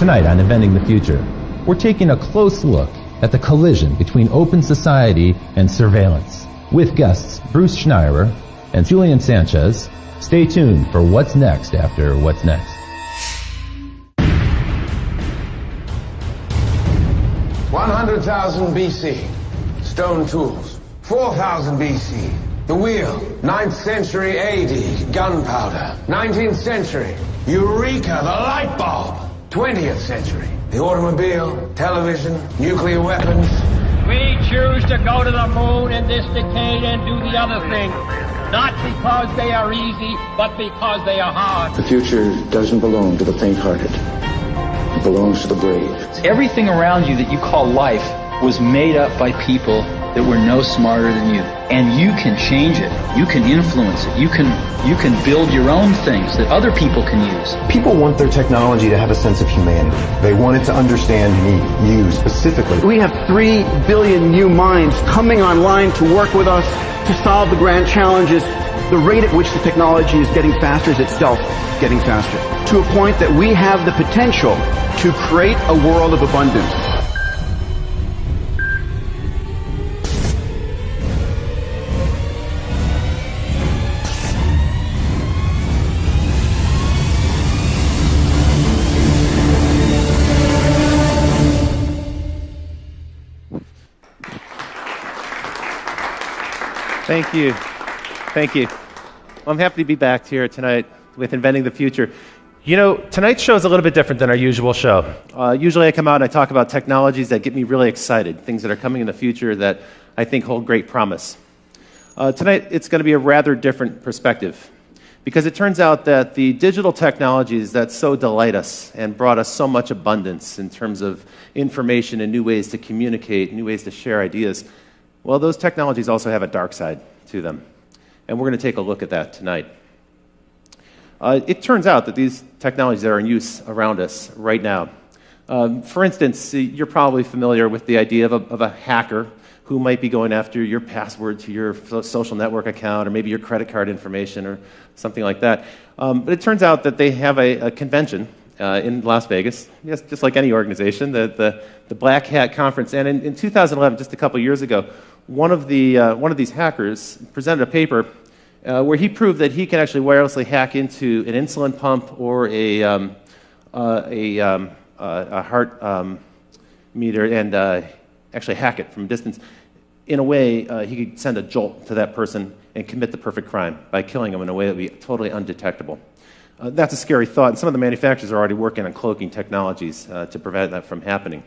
Tonight on Inventing the Future, we're taking a close look at the collision between open society and surveillance. With guests Bruce Schneier and Julian Sanchez. Stay tuned for what's next after What's Next. 100,000 BC, stone tools. 4,000 BC, the wheel. 9th century AD, gunpowder. 19th century, Eureka, the light bulb. 20th century, the automobile, television, nuclear weapons. We choose to go to the moon in this decade and do the other thing. Not because they are easy, but because they are hard. The future doesn't belong to the faint-hearted. It belongs to the brave. Everything around you that you call life was made up by people that were no smarter than you. And you can change it. You can influence it. You can build your own things that other people can use. People want their technology to have a sense of humanity. They want it to understand me, you specifically. We have 3 billion new minds coming online to work with us to solve the grand challenges. The rate at which the technology is getting faster is itself getting faster, to a point that we have the potential to create a world of abundance. Thank you. Thank you. I'm happy to be back here tonight with Inventing the Future. You know, tonight's show is a little bit different than our usual show. Usually I come out and I talk about technologies that get me really excited, things that are coming in the future that I think hold great promise. Tonight it's going to be a rather different perspective, because it turns out that the digital technologies that so delight us and brought us so much abundance in terms of information and new ways to communicate, new ways to share ideas, well, those technologies also have a dark side to them. And we're going to take a look at that tonight. It turns out that these technologies are in use around us right now. For instance, you're probably familiar with the idea of a hacker who might be going after your password to your social network account, or maybe your credit card information, or something like that. But it turns out that they have a convention in Las Vegas, yes, just like any organization, the Black Hat Conference. And in 2011, just a couple years ago, one of these hackers presented a paper where he proved that he can actually wirelessly hack into an insulin pump or a heart meter and actually hack it from a distance. In a way, he could send a jolt to that person and commit the perfect crime by killing them in a way that would be totally undetectable. That's a scary thought, and some of the manufacturers are already working on cloaking technologies to prevent that from happening.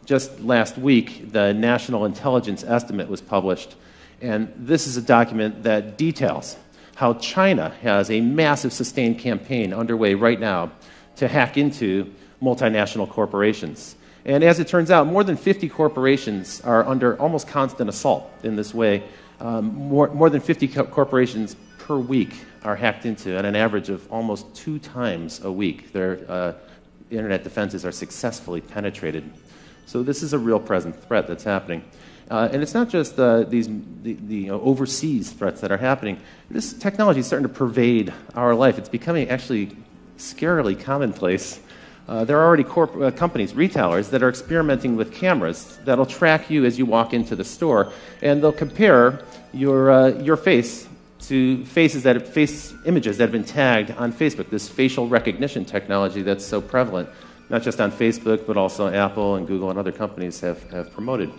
Just last week, the National Intelligence Estimate was published, and this is a document that details how China has a massive sustained campaign underway right now to hack into multinational corporations. And as it turns out, more than 50 corporations are under almost constant assault in this way. More than 50 corporations per week are hacked into at an average of almost 2 times a week. Their internet defenses are successfully penetrated. So this is a real present threat that's happening. And it's not just the overseas threats that are happening. This technology is starting to pervade our life. It's becoming actually scarily commonplace. There are already companies, retailers, that are experimenting with cameras that'll track you as you walk into the store, and they'll compare your face to face images that have been tagged on Facebook, this facial recognition technology that's so prevalent, not just on Facebook, but also Apple and Google and other companies have promoted.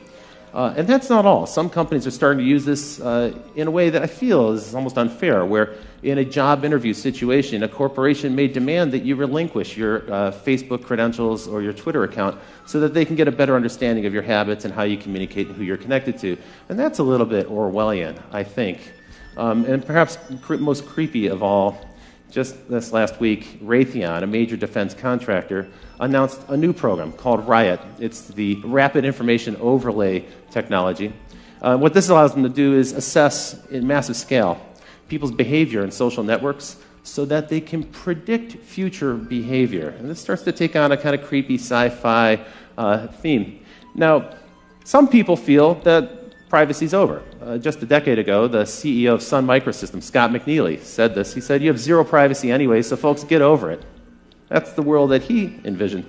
And that's not all. Some companies are starting to use this in a way that I feel is almost unfair, where in a job interview situation, a corporation may demand that you relinquish your Facebook credentials or your Twitter account so that they can get a better understanding of your habits and how you communicate and who you're connected to. And that's a little bit Orwellian, I think. And perhaps most creepy of all, just this last week, Raytheon, a major defense contractor, announced a new program called Riot. It's the Rapid Information Overlay technology. What this allows them to do is assess in massive scale people's behavior in social networks so that they can predict future behavior. And this starts to take on a kind of creepy sci-fi theme. Now, some people feel that privacy's over. Just a decade ago, the CEO of Sun Microsystems, Scott McNealy, said this. He said, "You have zero privacy anyway, so folks, get over it." That's the world that he envisioned.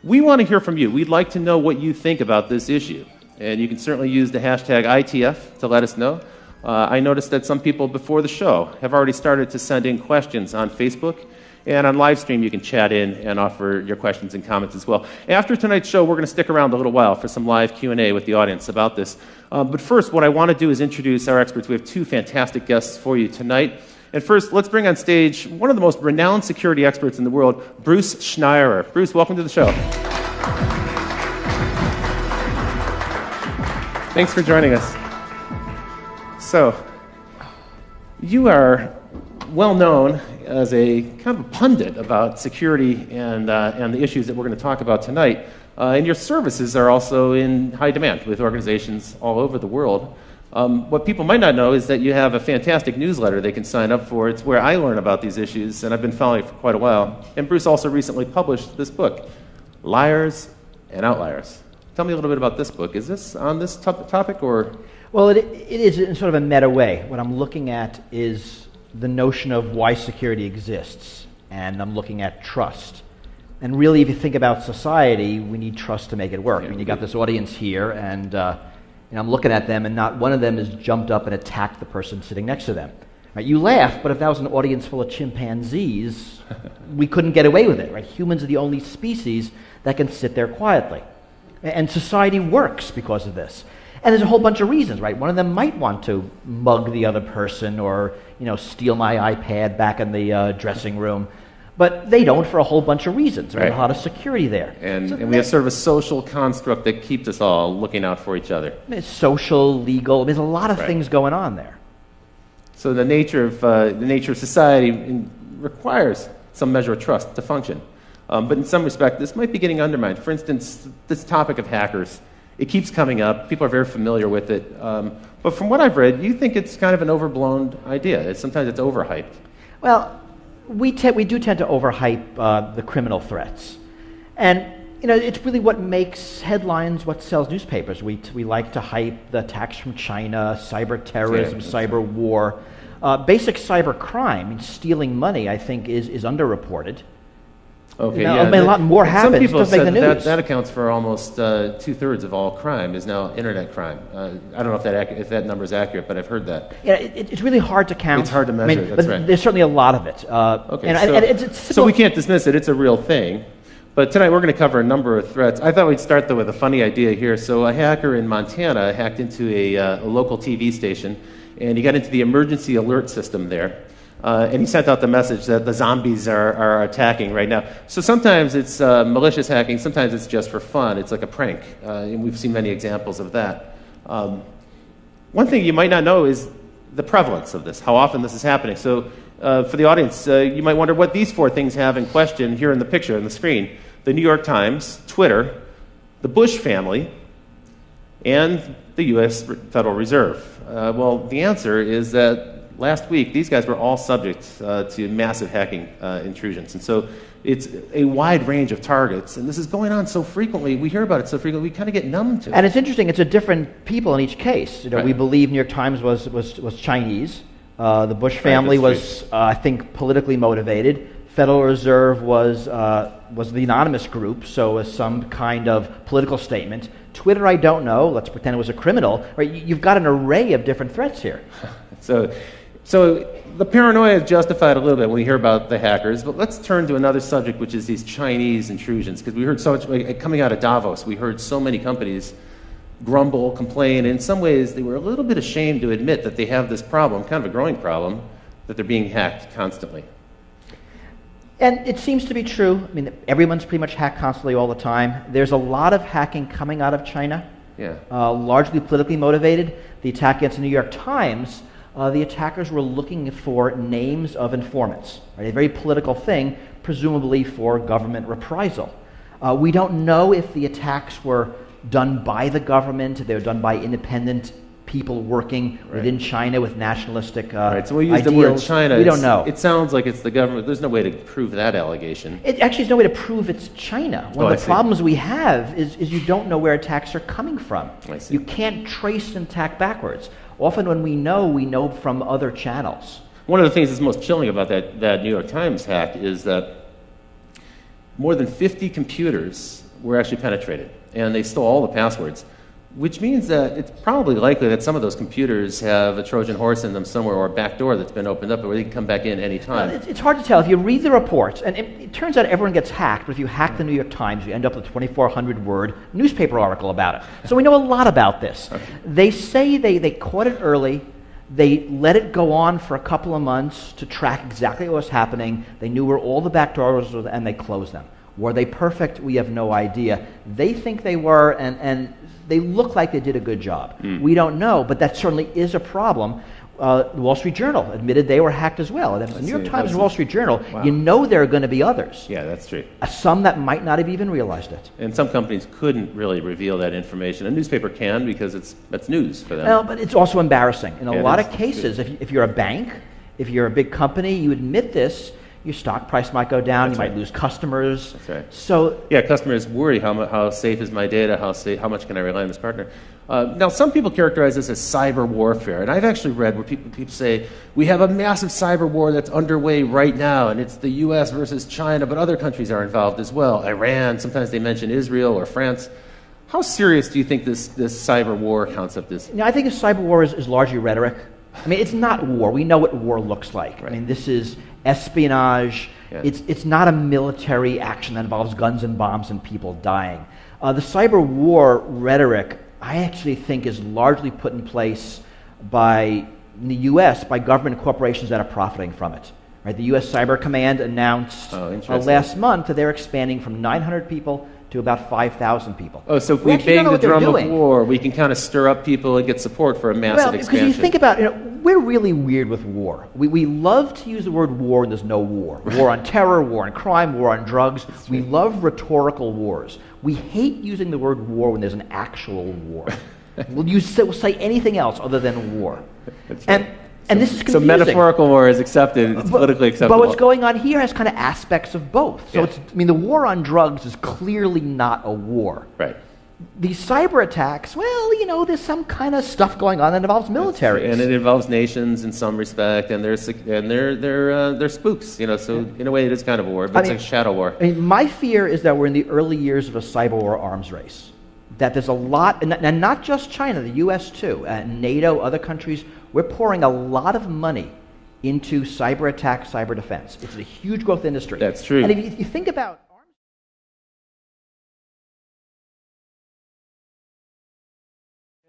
We want to hear from you. We'd like to know what you think about this issue. And you can certainly use the hashtag ITF to let us know. I noticed that some people before the show have already started to send in questions on Facebook. And on live stream, you can chat in and offer your questions and comments as well. After tonight's show, we're going to stick around a little while for some live Q&A with the audience about this. But first, what I want to do is introduce our experts. We have two fantastic guests for you tonight. And first, let's bring on stage one of the most renowned security experts in the world, Bruce Schneier. Bruce, welcome to the show. Thanks for joining us. So, you are well known as a kind of a pundit about security and the issues that we're going to talk about tonight. And your services are also in high demand with organizations all over the world. What people might not know is that you have a fantastic newsletter they can sign up for. It's where I learn about these issues, and I've been following it for quite a while. And Bruce also recently published this book, Liars and Outliers. Tell me a little bit about this book. Is this on this topic, or? Well, it is in sort of a meta way. What I'm looking at is the notion of why security exists, and I'm looking at trust. And really, if you think about society, we need trust to make it work. I mean, you got this audience here, and I'm looking at them, and not one of them has jumped up and attacked the person sitting next to them. Right? You laugh, but if that was an audience full of chimpanzees, we couldn't get away with it. Right? Humans are the only species that can sit there quietly. And society works because of this. And there's a whole bunch of reasons, right? One of them might want to mug the other person or, steal my iPad back in the dressing room. But they don't for a whole bunch of reasons. There's a lot of security there. And we have sort of a social construct that keeps us all looking out for each other. It's social, legal. There's a lot of things going on there. So the nature of society requires some measure of trust to function. But in some respect, this might be getting undermined. For instance, this topic of hackers. It keeps coming up. People are very familiar with it. But from what I've read, you think it's kind of an overblown idea. Sometimes it's overhyped. Well, we do tend to overhype the criminal threats. And, it's really what makes headlines, what sells newspapers. We like to hype the attacks from China, cyber terrorism, cyber war. Basic cyber crime, stealing money, I think, is underreported. Okay, a lot more happens. Some people said that accounts for almost 2/3 of all crime is now internet crime. I don't know if that number is accurate, but I've heard that. Yeah, it's really hard to count. It's hard to measure. That's but right. There's certainly a lot of it. So we can't dismiss it. It's a real thing. But tonight we're going to cover a number of threats. I thought we'd start though with a funny idea here. So a hacker in Montana hacked into a local TV station, and he got into the emergency alert system there. And he sent out the message that the zombies are attacking right now. So sometimes it's malicious hacking, sometimes it's just for fun. It's like a prank, and we've seen many examples of that. One thing you might not know is the prevalence of this, how often this is happening. So for the audience, you might wonder what these four things have in question here in the picture on the screen. The New York Times, Twitter, the Bush family, and the U.S. Federal Reserve. Well, the answer is that last week, these guys were all subject to massive hacking intrusions. And so it's a wide range of targets. And this is going on so frequently. We hear about it so frequently, we kind of get numb to it. And it's interesting. It's a different people in each case. We believe New York Times was Chinese. The Bush family was, I think, politically motivated. Federal Reserve was the anonymous group, so was some kind of political statement. Twitter, I don't know. Let's pretend it was a criminal. Right? You've got an array of different threats here. So the paranoia is justified a little bit when we hear about the hackers, but let's turn to another subject, which is these Chinese intrusions, because we heard so much, coming out of Davos, we heard so many companies grumble, complain, and in some ways they were a little bit ashamed to admit that they have this problem, kind of a growing problem, that they're being hacked constantly. And it seems to be true. I mean, everyone's pretty much hacked constantly all the time. There's a lot of hacking coming out of China, largely politically motivated. The attack against the New York Times, the attackers were looking for names of informants, right? A very political thing, presumably for government reprisal. We don't know if the attacks were done by the government, they were done by independent people working within China with nationalistic so we use ideals. The word China. We don't know. It sounds like it's the government. There's no way to prove that allegation. It actually is no way to prove it's China. One of the problems we have is you don't know where attacks are coming from. You can't trace an attack backwards. Often when we know from other channels. One of the things that's most chilling about that New York Times hack is that more than 50 computers were actually penetrated, and they stole all the passwords, which means that it's probably likely that some of those computers have a Trojan horse in them somewhere, or a back door that's been opened up where they can come back in any time. Well, it's hard to tell. If you read the reports, and it turns out everyone gets hacked, but if you hack the New York Times, you end up with a 2,400-word newspaper article about it. So we know a lot about this. Okay. They say they caught it early. They let it go on for a couple of months to track exactly what was happening. They knew where all the back doors were, and they closed them. Were they perfect? We have no idea. They think they were, and they look like they did a good job. We don't know, but that certainly is a problem. The Wall Street Journal admitted they were hacked as well. The New York Times and Wall Street Journal, you know there are going to be others. Yeah, that's true. Some that might not have even realized it. And some companies couldn't really reveal that information. A newspaper can because that's news for them. Well, but it's also embarrassing. In a lot of That's cases, if you're a bank, if you're a big company, you admit this, your stock price might go down, you might lose customers. That's right. So yeah, customers worry how safe is my data, how much can I rely on this partner. Now, some people characterize this as cyber warfare, and I've actually read where people say, we have a massive cyber war that's underway right now, and it's the U.S. versus China, but other countries are involved as well. Iran, sometimes they mention Israel or France. How serious do you think this cyber war concept is? I think a cyber war is largely rhetoric. I mean, it's not war. We know what war looks like. Right. I mean, this is espionage. Yeah. It's not a military action that involves guns and bombs and people dying. The cyber war rhetoric, I actually think, is largely put in place in the U.S. by government corporations that are profiting from it. Right? The U.S. Cyber Command announced last month that they're expanding from 900 people to about 5,000 people. Oh, so if we bang the drum of war, we can kind of stir up people and get support for a massive expansion. Because you think about it, we're really weird with war. We love to use the word war when there's no war. War on terror, war on crime, war on drugs. We love rhetorical wars. We hate using the word war when there's an actual war. We'll say anything else other than war. And this is confusing. So metaphorical war is accepted, it's politically acceptable. But what's going on here has kind of aspects of both. So the war on drugs is clearly not a war. Right. These cyber attacks, well, there's some kind of stuff going on that involves militaries. And it involves nations in some respect, and they're spooks, so in a way it is kind of a war, but it's a shadow war. I mean, my fear is that we're in the early years of a cyber war arms race. That there's a lot, and not just China, the U.S. too, NATO, other countries, we're pouring a lot of money into cyber attack, cyber defense. It's a huge growth industry. That's true. And if you think about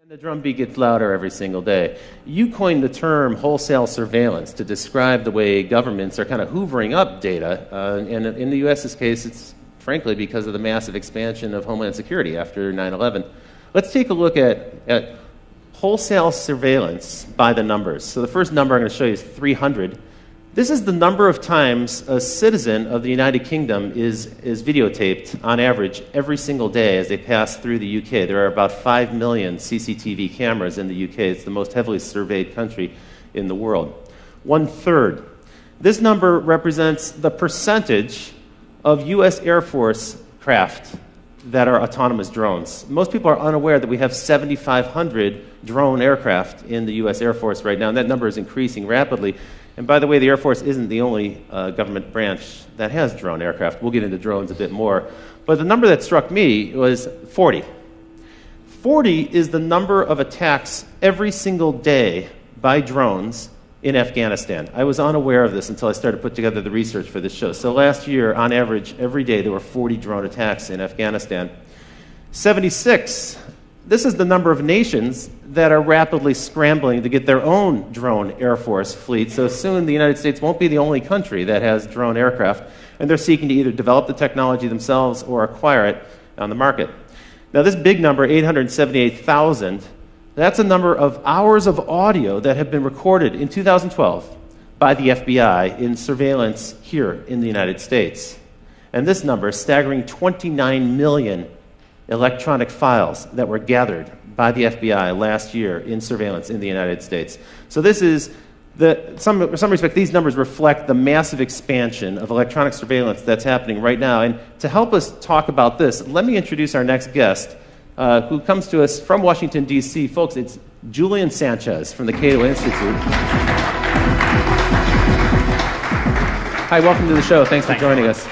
the drumbeat gets louder every single day. You coined the term wholesale surveillance to describe the way governments are kind of hoovering up data, and in the U.S.'s case, it's frankly because of the massive expansion of Homeland Security after 9/11. Let's take a look at wholesale surveillance by the numbers. So the first number I'm going to show you is 300. This is the number of times a citizen of the United Kingdom is videotaped on average every single day as they pass through the UK. There are about 5 million CCTV cameras in the UK. It's the most heavily surveyed country in the world. 1/3. This number represents the percentage of U.S. Air Force craft that are autonomous drones. Most people are unaware that we have 7,500 drone aircraft in the U.S. Air Force right now, and that number is increasing rapidly. And by the way, the Air Force isn't the only government branch that has drone aircraft. We'll get into drones a bit more. But the number that struck me was 40. 40 is the number of attacks every single day by drones in Afghanistan. I was unaware of this until I started to put together the research for this show. So last year, on average, every day there were 40 drone attacks in Afghanistan. 76. This is the number of nations that are rapidly scrambling to get their own drone Air Force fleet. So soon the United States won't be the only country that has drone aircraft, and they're seeking to either develop the technology themselves or acquire it on the market. Now this big number, 878,000, that's a number of hours of audio that have been recorded in 2012 by the FBI in surveillance here in the United States. And this number, staggering 29 million electronic files that were gathered by the FBI last year in surveillance in the United States. So this is, in some respect, these numbers reflect the massive expansion of electronic surveillance that's happening right now. And to help us talk about this, let me introduce our next guest, who comes to us from Washington, D.C. Folks, it's Julian Sanchez from the Cato Institute. Hi, welcome to the show. Thanks for joining us.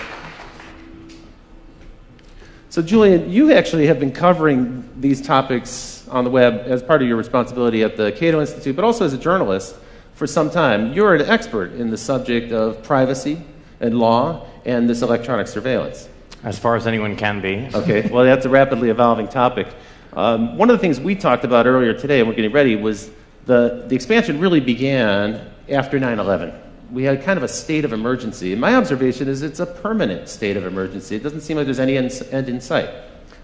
So Julian, you actually have been covering these topics on the web as part of your responsibility at the Cato Institute, but also as a journalist for some time. You're an expert in the subject of privacy and law and this electronic surveillance. As far as anyone can be. Okay, well, that's a rapidly evolving topic. One of the things we talked about earlier today, and we're getting ready, was the expansion really began after 9/11. We had kind of a state of emergency. And my observation is it's a permanent state of emergency. It doesn't seem like there's any end in sight.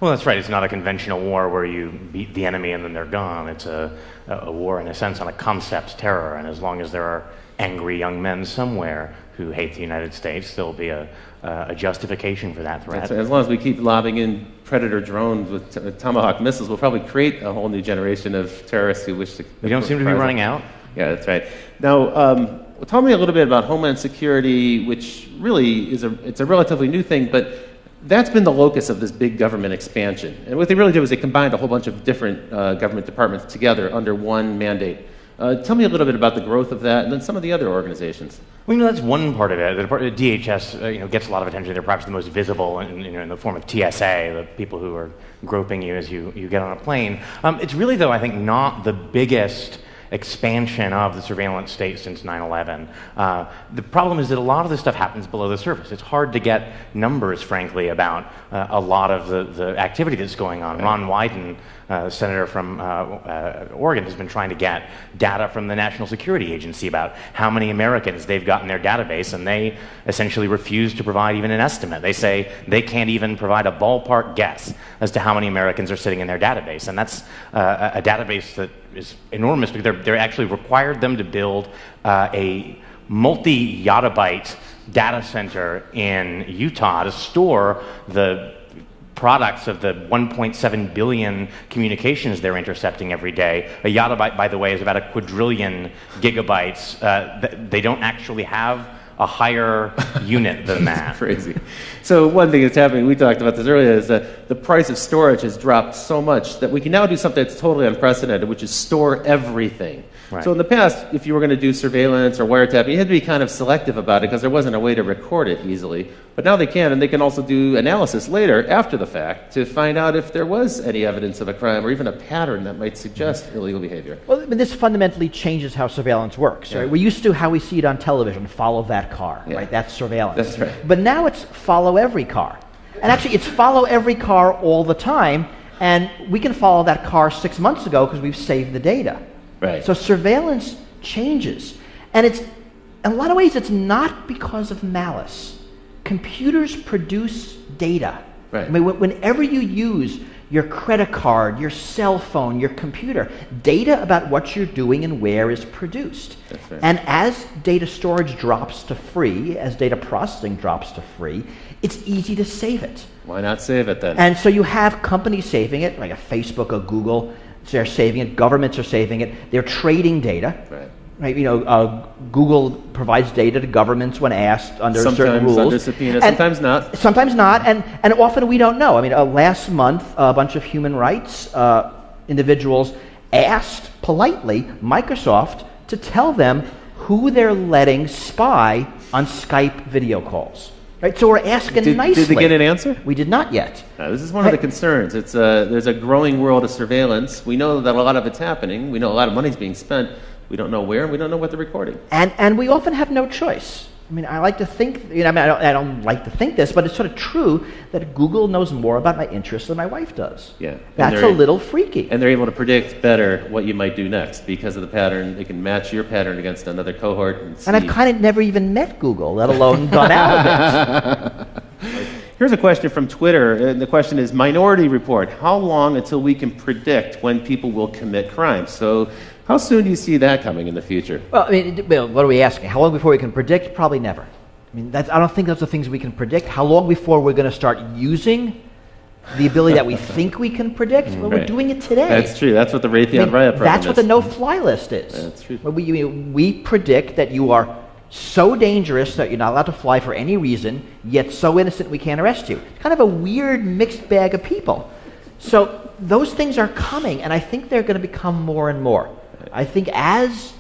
Well, that's right. It's not a conventional war where you beat the enemy and then they're gone. It's a war, in a sense, on a concept terror. And as long as there are angry young men somewhere who hate the United States, there'll be a justification for that threat. That's right. As long as we keep lobbing in Predator drones with Tomahawk missiles, we'll probably create a whole new generation of terrorists who wish to... We don't seem to be running out. Yeah, that's right. Now, tell me a little bit about Homeland Security, which really is a relatively new thing, but that's been the locus of this big government expansion. And what they really did was they combined a whole bunch of different government departments together under one mandate. Tell me a little bit about the growth of that and then some of the other organizations. Well, that's one part of it. DHS gets a lot of attention. They're perhaps the most visible in the form of TSA, the people who are groping you as you get on a plane. It's really, though, I think not the biggest expansion of the surveillance state since 9/11. The problem is that a lot of this stuff happens below the surface. It's hard to get numbers, frankly, about a lot of the activity that's going on. Ron Wyden, senator from Oregon, has been trying to get data from the National Security Agency about how many Americans they've got in their database, and they essentially refuse to provide even an estimate. They say they can't even provide a ballpark guess as to how many Americans are sitting in their database, and that's a database that is enormous because they're actually required them to build a multi-yottabyte data center in Utah to store the products of the 1.7 billion communications they're intercepting every day. A yottabyte, by the way, is about a quadrillion gigabytes. They don't actually have a higher unit than that. Crazy. So one thing that's happening, we talked about this earlier, is that the price of storage has dropped so much that we can now do something that's totally unprecedented, which is store everything. Right. So in the past, if you were going to do surveillance or wiretapping, you had to be kind of selective about it because there wasn't a way to record it easily. But now they can, and they can also do analysis later, after the fact, to find out if there was any evidence of a crime or even a pattern that might suggest illegal behavior. Well, I mean, this fundamentally changes how surveillance works. Yeah. Right? We're used to how we see it on television, follow that car, Yeah. right? That's surveillance. That's right. But now it's follow every car. And actually, it's follow every car all the time, and we can follow that car 6 months ago because we've saved the data. Right. So surveillance changes. And it's, in a lot of ways, it's not because of malice. Computers produce data. Right. I mean, whenever you use your credit card, your cell phone, your computer, data about what you're doing and where is produced. That's right. And as data storage drops to free, as data processing drops to free, it's easy to save it. Why not save it then? And so you have companies saving it, like a Facebook, a Google, they're saving it, governments are saving it, they're trading data. Right. Right, Google provides data to governments when asked under certain rules. Sometimes under subpoena, sometimes not. Sometimes not, and often we don't know. I mean, last month, a bunch of human rights individuals asked politely Microsoft to tell them who they're letting spy on Skype video calls. Right, so we're asking nicely. Did they get an answer? We did not yet. This is one of the concerns. There's a growing world of surveillance. We know that a lot of it's happening. We know a lot of money's being spent. We don't know where, and we don't know what they're recording. And we often have no choice. I mean, I like to think, I don't like to think this, but it's sort of true that Google knows more about my interests than my wife does. Yeah. That's a little freaky. And they're able to predict better what you might do next because of the pattern. They can match your pattern against another cohort. And I've kind of never even met Google, let alone gone out of it. Here's a question from Twitter, and the question is, Minority Report, how long until we can predict when people will commit crimes? So how soon do you see that coming in the future? Well, I mean, what are we asking? How long before we can predict? Probably never. I mean, I don't think those are things we can predict. How long before we're going to start using the ability that we think we can predict? Well, Right. we're doing it today. That's true. That's what the Raytheon Riot program That's what the is. no-fly list is. That's true. We predict that you are so dangerous that you're not allowed to fly for any reason, yet so innocent we can't arrest you. It's kind of a weird mixed bag of people. So those things are coming, and I think they're going to become more and more. I think as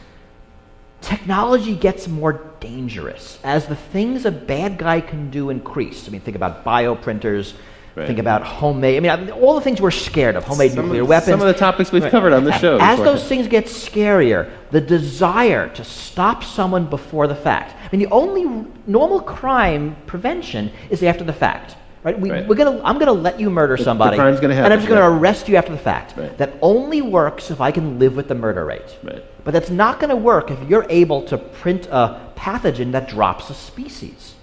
technology gets more dangerous, as the things a bad guy can do increase, I mean, think about bioprinters, Right. Think about homemade, I mean, all the things we're scared of, homemade nuclear weapons. Some of the topics we've covered on the show. As those things get scarier, the desire to stop someone before the fact. I mean, the only normal crime prevention is after the fact. Right? I'm going to let you murder somebody, the crime's gonna happen, and I'm just going to arrest you after the fact. Right. That only works if I can live with the murder rate. Right. But that's not going to work if you're able to print a pathogen that drops a species.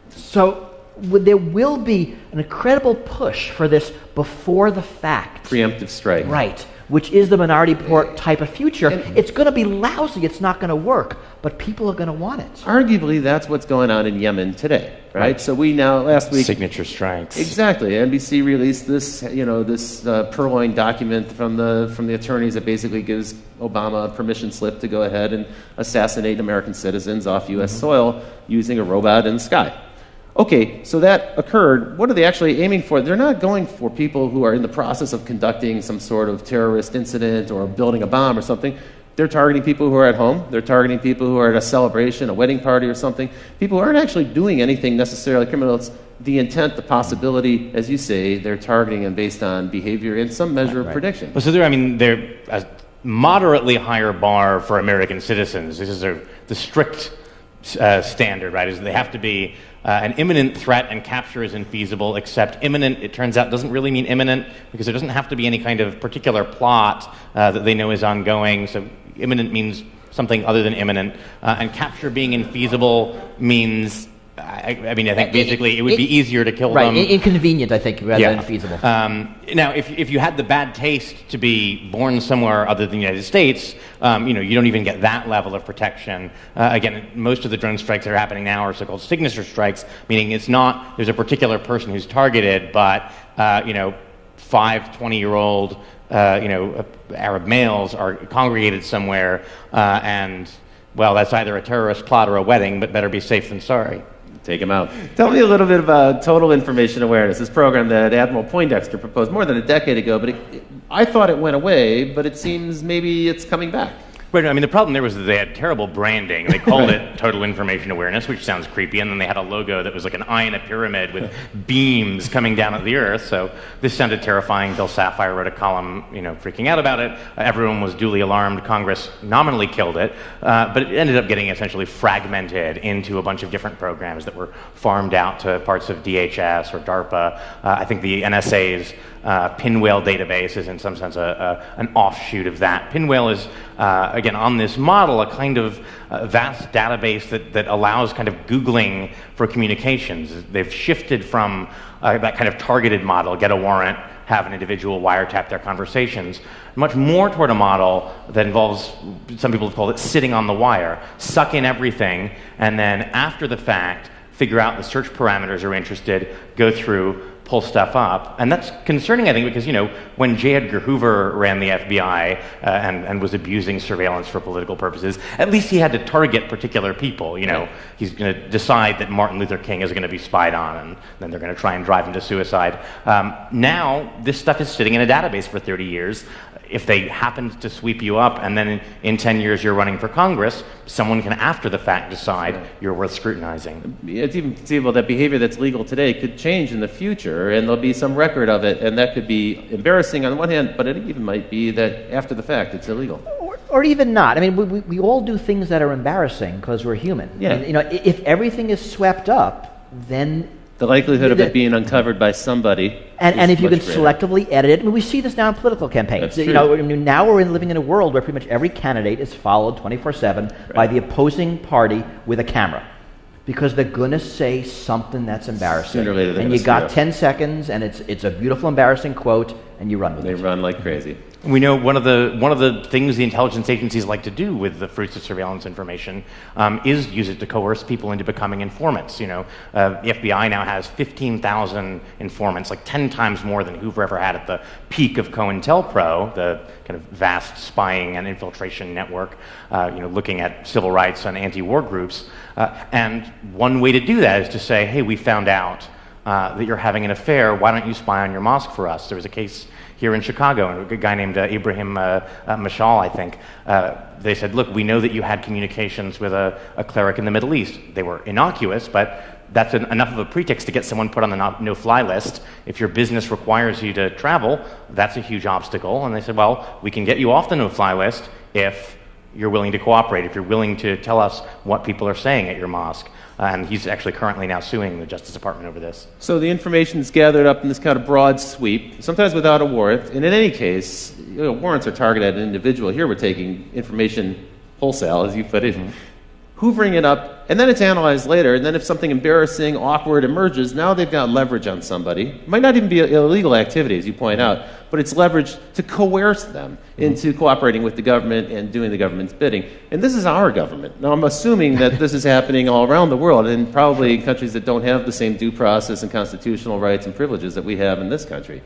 So there will be an incredible push for this before the fact. Preemptive strike. Right, which is the Minority Report type of future. It's going to be lousy. It's not going to work, but people are going to want it. Arguably, that's what's going on in Yemen today, right? So we now, last week... Signature strikes. Exactly. NBC released this, this purloined document from the attorneys that basically gives Obama a permission slip to go ahead and assassinate American citizens off U.S. soil using a robot in the sky. Okay, so that occurred. What are they actually aiming for? They're not going for people who are in the process of conducting some sort of terrorist incident or building a bomb or something. They're targeting people who are at home. They're targeting people who are at a celebration, a wedding party or something. People who aren't actually doing anything necessarily criminal. It's the intent, the possibility, as you say, they're targeting them based on behavior and some measure of prediction. Well, so they're a moderately higher bar for American citizens. This is the strict standard, right? Is they have to be an imminent threat, and capture is infeasible, except imminent, it turns out, doesn't really mean imminent, because there doesn't have to be any kind of particular plot that they know is ongoing. So imminent means something other than imminent. And capture being infeasible means, I think basically it would be easier to kill them. Right, inconvenient, I think, rather than feasible. Now, if you had the bad taste to be born somewhere other than the United States, you don't even get that level of protection. Again, most of the drone strikes that are happening now are so-called signature strikes, meaning it's not there's a particular person who's targeted, but 5 20-year-old Arab males are congregated somewhere, and well, that's either a terrorist plot or a wedding, but better be safe than sorry. Take him out. Tell me a little bit about Total Information Awareness, this program that Admiral Poindexter proposed more than a decade ago, but I thought it went away, but it seems maybe it's coming back. Right, the problem there was that they had terrible branding. They called it Total Information Awareness, which sounds creepy, and then they had a logo that was like an eye in a pyramid with beams coming down at the earth, so this sounded terrifying. Bill Sapphire wrote a column, freaking out about it. Everyone was duly alarmed. Congress nominally killed it, but it ended up getting essentially fragmented into a bunch of different programs that were farmed out to parts of DHS or DARPA. I think the NSA's Pinwheel database is in some sense an offshoot of that. Pinwheel is, again, on this model, a kind of vast database that allows kind of Googling for communications. They've shifted from that kind of targeted model, get a warrant, have an individual wiretap their conversations, much more toward a model that involves, some people have called it sitting on the wire, suck in everything, and then after the fact, figure out the search parameters are interested, go through, pull stuff up. And that's concerning, I think, because, when J. Edgar Hoover ran the FBI and was abusing surveillance for political purposes, at least he had to target particular people. He's going to decide that Martin Luther King is going to be spied on, and then they're going to try and drive him to suicide. Now, this stuff is sitting in a database for 30 years. If they happened to sweep you up and then in 10 years you're running for Congress, someone can after the fact decide you're worth scrutinizing. It's even conceivable that behavior that's legal today could change in the future, and there'll be some record of it, and that could be embarrassing on the one hand, but it even might be that after the fact it's illegal. Or even not. We all do things that are embarrassing because we're human. Yeah. If everything is swept up, then the likelihood of it being uncovered by somebody, and if you can greater. Selectively edit it, we see this now in political campaigns. That's true. Now we're living in a world where pretty much every candidate is followed 24/7 by the opposing party with a camera, because they're going to say something that's embarrassing. Sooner or later, and you got 10 seconds, and it's a beautiful, embarrassing quote, and you run with it. They run like crazy. We know one of the things the intelligence agencies like to do with the fruits of surveillance information is use it to coerce people into becoming informants. The FBI now has 15,000 informants, like 10 times more than Hoover ever had at the peak of COINTELPRO, the kind of vast spying and infiltration network, looking at civil rights and anti-war groups. And one way to do that is to say, hey, we found out that you're having an affair. Why don't you spy on your mosque for us? There was a case here in Chicago, a guy named Ibrahim Mashal, I think. They said, look, we know that you had communications with a cleric in the Middle East. They were innocuous, but that's enough of a pretext to get someone put on the no-fly list. If your business requires you to travel, that's a huge obstacle. And they said, well, we can get you off the no-fly list if you're willing to cooperate, if you're willing to tell us what people are saying at your mosque. And he's actually currently now suing the Justice Department over this. So the information is gathered up in this kind of broad sweep, sometimes without a warrant. And in any case, warrants are targeted at an individual. Here we're taking information wholesale, as you put it, hoovering it up, and then it's analyzed later. And then if something embarrassing, awkward emerges, now they've got leverage on somebody. It might not even be illegal activity, as you point out, but it's leverage to coerce them into cooperating with the government and doing the government's bidding. And this is our government. Now, I'm assuming that this is happening all around the world, and probably in countries that don't have the same due process and constitutional rights and privileges that we have in this country.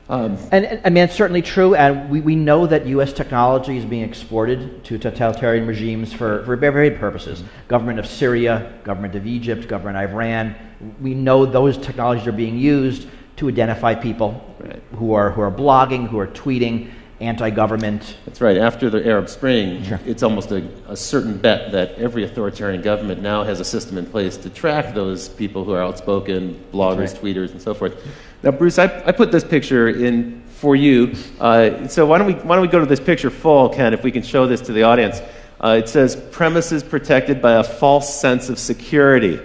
And I mean, it's certainly true, and we know that U.S. technology is being exported to totalitarian regimes for varied purposes. Government of Syria, government of Egypt, government of Iran. We know those technologies are being used to identify people who are blogging, who are tweeting, anti-government. That's right. After the Arab Spring, it's almost a certain bet that every authoritarian government now has a system in place to track those people who are outspoken, bloggers, tweeters, and so forth. Now, Bruce, I put this picture in for you. So why don't we go to this picture full, Ken, if we can show this to the audience. It says, premises protected by a false sense of security.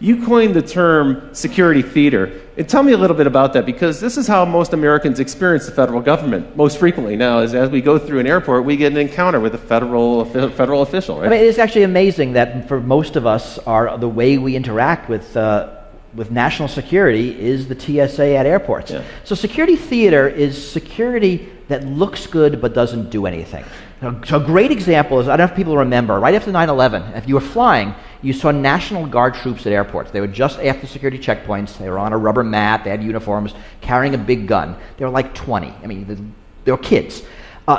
You coined the term security theater. And tell me a little bit about that, because this is how most Americans experience the federal government most frequently now. Is as we go through an airport, we get an encounter with a federal official, right? I mean, it's actually amazing that for most of us, the way we interact with national security is the TSA at airports. Yeah. So security theater is security that looks good but doesn't do anything. So a great example is, I don't know if people remember, right after 9/11, if you were flying, you saw National Guard troops at airports. They were just after security checkpoints. They were on a rubber mat. They had uniforms, carrying a big gun. They were like 20. I mean, they were kids.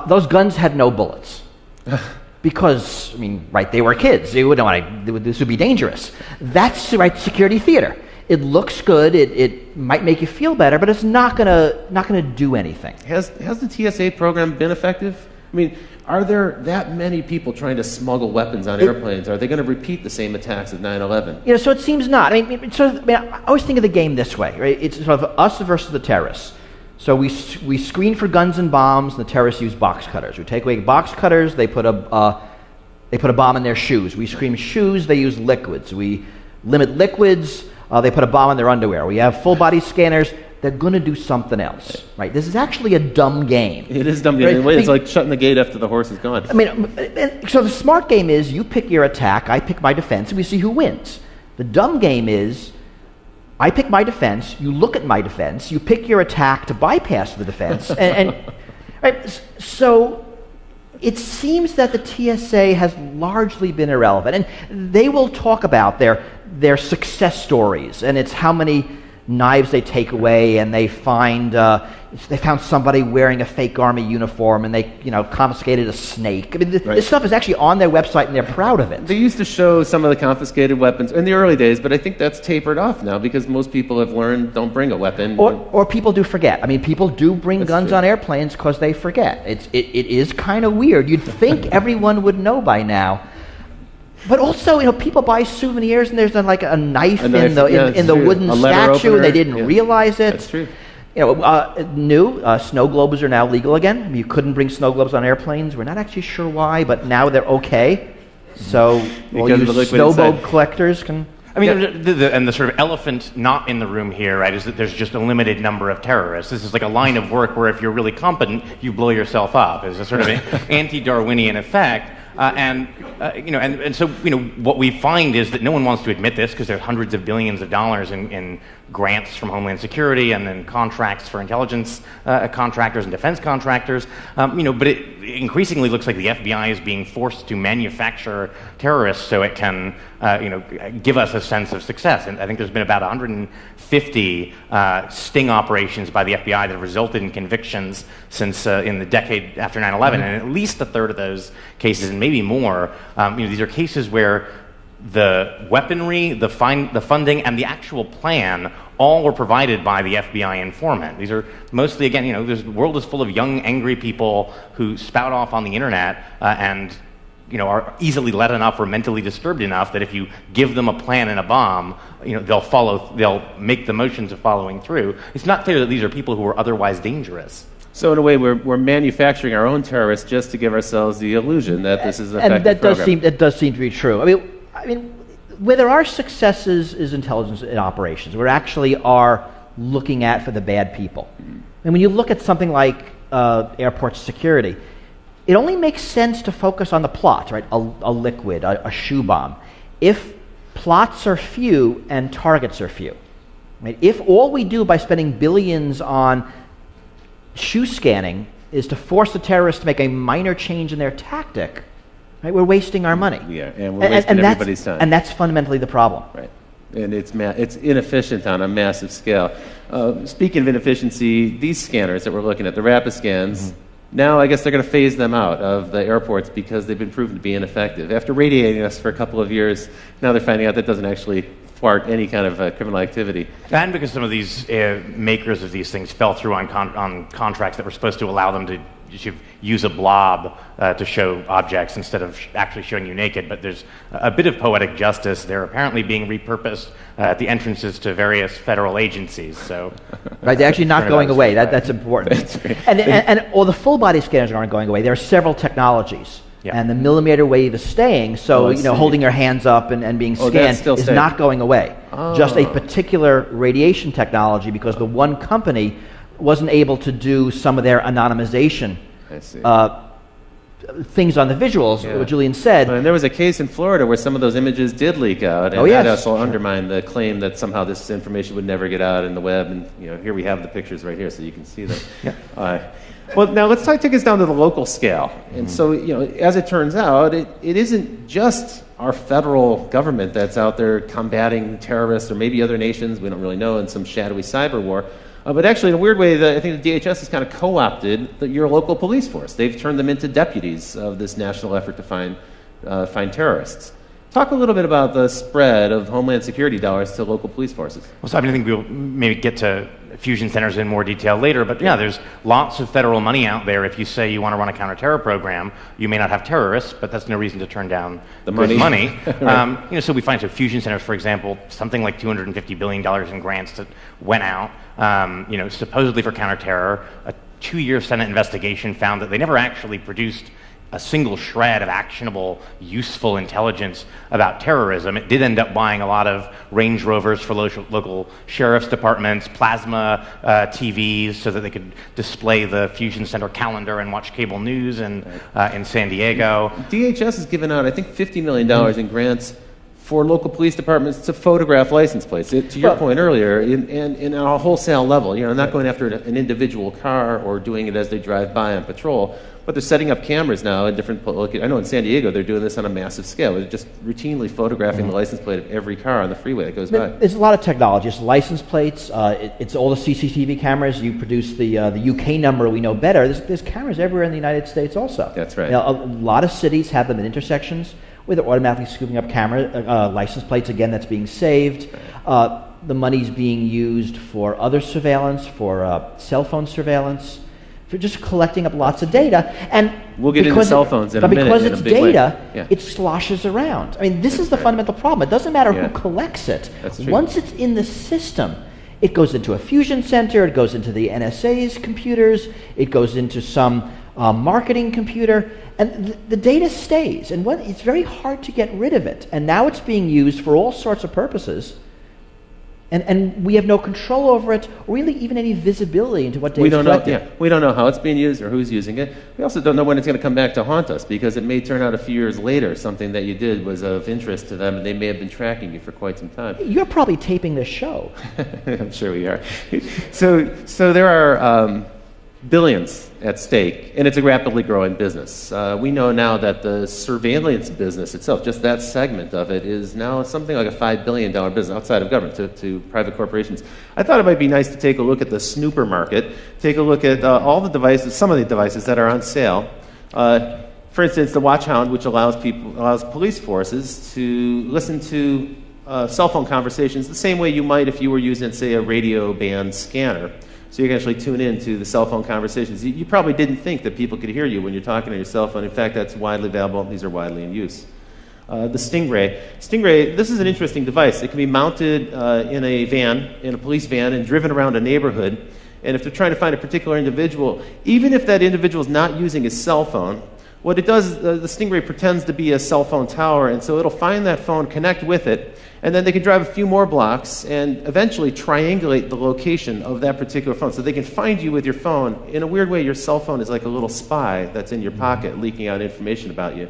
Those guns had no bullets. Because, I mean, right, they were kids. They wouldn't want to, this would be dangerous. That's right, security theater. It looks good. It might make you feel better, but it's not gonna do anything. Has the TSA program been effective? I mean, are there that many people trying to smuggle weapons on airplanes? Are they going to repeat the same attacks of 9/11? You know, so it seems not. I mean, I always think of the game this way, right? It's sort of us versus the terrorists. So we screen for guns and bombs, and the terrorists use box cutters. We take away box cutters, they put a bomb in their shoes. We screen shoes, they use liquids. We limit liquids, they put a bomb in their underwear. We have full body scanners. They're going to do something else, right? This is actually a dumb game. It is dumb game. Right? It's like shutting the gate after the horse is gone. I mean, so the smart game is you pick your attack, I pick my defense, and we see who wins. The dumb game is I pick my defense, you look at my defense, you pick your attack to bypass the defense, and right? So it seems that the TSA has largely been irrelevant, and they will talk about their success stories, and it's how many knives they take away, and they found somebody wearing a fake army uniform, and they confiscated a snake. I mean, this stuff is actually on their website, and they're proud of it. They used to show some of the confiscated weapons in the early days, but I think that's tapered off now because most people have learned don't bring a weapon. Or people do forget. I mean, people do bring guns on airplanes because they forget. It is kind of weird. You'd think everyone would know by now. But also, people buy souvenirs, and there's like a knife in the wooden statue, and they didn't realize it. That's true. Snow globes are now legal again. I mean, you couldn't bring snow globes on airplanes. We're not actually sure why, but now they're okay. So all you snow globe collectors can. I mean, and the sort of elephant not in the room here, right, is that there's just a limited number of terrorists. This is like a line of work where if you're really competent, you blow yourself up. It's a sort of anti-Darwinian effect. So what we find is that no one wants to admit this because there's hundreds of billions of dollars in grants from Homeland Security and then contracts for intelligence contractors and defense contractors. But it increasingly looks like the FBI is being forced to manufacture terrorists so it can give us a sense of success. And I think there's been about 150 sting operations by the FBI that have resulted in convictions since in the decade after 9/11, and at least a third of those cases, and maybe more, these are cases where the weaponry, the funding, and the actual plan all were provided by the FBI informant. These are mostly, again, the world is full of young, angry people who spout off on the internet and are easily led enough or mentally disturbed enough that if you give them a plan and a bomb, they'll make the motions of following through. It's not clear that these are people who are otherwise dangerous. So in a way, we're manufacturing our own terrorists just to give ourselves the illusion that this is an effective program. That does seem to be true. I mean, where there are successes is intelligence in operations. We actually are looking at for the bad people. And when you look at something like airport security, it only makes sense to focus on the plots, right? A liquid, a shoe bomb. If plots are few and targets are few, right? If all we do by spending billions on shoe scanning is to force the terrorists to make a minor change in their tactic, right? We're wasting our money. Yeah, and we're wasting everybody's time. And that's fundamentally the problem. Right. And it's inefficient on a massive scale. Speaking of inefficiency, these scanners that we're looking at, the rapid scans, now I guess they're going to phase them out of the airports because they've been proven to be ineffective. After radiating us for a couple of years, now they're finding out that doesn't actually thwart any kind of criminal activity. And because some of these makers of these things fell through on contracts that were supposed to allow them to use a blob to show objects instead of actually showing you naked. But there's a bit of poetic justice. They're apparently being repurposed at the entrances to various federal agencies. So, right, they're actually not going away. That's important. And the full body scanners aren't going away. There are several technologies. Yeah. And the millimeter wave is staying, so holding your hands up and being scanned is not going away. Just a particular radiation technology, because the one company wasn't able to do some of their anonymization things on the visuals, what Julian said. And there was a case in Florida where some of those images did leak out, and that also undermined the claim that somehow this information would never get out in the web. And here we have the pictures right here, so you can see them. Well, now let's take us down to the local scale. And so, as it turns out, it isn't just our federal government that's out there combating terrorists or maybe other nations, we don't really know, in some shadowy cyber war. But actually, in a weird way, I think the DHS has kind of co-opted your local police force. They've turned them into deputies of this national effort to find terrorists. Talk a little bit about the spread of Homeland Security dollars to local police forces. Well, so I think we'll maybe get to fusion centers in more detail later, but there's lots of federal money out there. If you say you want to run a counterterror program, you may not have terrorists, but that's no reason to turn down the money. Right. So we find fusion centers, for example, something like $250 billion in grants that went out, supposedly for counterterror. A 2-year Senate investigation found that they never actually produced a single shred of actionable, useful intelligence about terrorism. It did end up buying a lot of Range Rovers for local sheriff's departments, plasma TVs so that they could display the Fusion Center calendar and watch cable news in San Diego. DHS has given out, I think, $50 million in grants for local police departments to photograph license plates. To your point earlier, in a wholesale level, not going after an individual car or doing it as they drive by on patrol, but they're setting up cameras now in different. I know in San Diego they're doing this on a massive scale. They're just routinely photographing the license plate of every car on the freeway that goes by. There's a lot of technology. It's license plates. It's all the CCTV cameras. You produce the UK number. We know better. There's cameras everywhere in the United States also. That's right. A lot of cities have them in intersections where they're automatically scooping up license plates. Again, that's being saved. The money's being used for other surveillance, for cell phone surveillance, for just collecting up lots of data. And we'll get into cell phones in a minute. But because it's data, it sloshes around. I mean, this is the fundamental problem. It doesn't matter who collects it. Once it's in the system, it goes into a fusion center, it goes into the NSA's computers, it goes into some marketing computer, and the data stays. And it's very hard to get rid of it. And now it's being used for all sorts of purposes. And we have no control over it, or really even any visibility into what data is collected. We don't know how it's being used or who's using it. We also don't know when it's going to come back to haunt us, because it may turn out a few years later something that you did was of interest to them, and they may have been tracking you for quite some time. You're probably taping this show. I'm sure we are. So there are billions at stake, and it's a rapidly growing business. We know now that the surveillance business itself, just that segment of it, is now something like a $5 billion business outside of government to private corporations. I thought it might be nice to take a look at the snooper market, take a look at all the devices, some of the devices that are on sale. For instance, the Watch Hound, which allows police forces to listen to cell phone conversations the same way you might if you were using, say, a radio band scanner. So you can actually tune in to the cell phone conversations. You probably didn't think that people could hear you when you're talking on your cell phone. In fact, that's widely available. These are widely in use. The Stingray. Stingray, this is an interesting device. It can be mounted in a police van, and driven around a neighborhood. And if they're trying to find a particular individual, even if that individual is not using his cell phone, what it does, the Stingray pretends to be a cell phone tower, and so it'll find that phone, connect with it, and then they can drive a few more blocks and eventually triangulate the location of that particular phone. So they can find you with your phone. In a weird way, your cell phone is like a little spy that's in your pocket, leaking out information about you.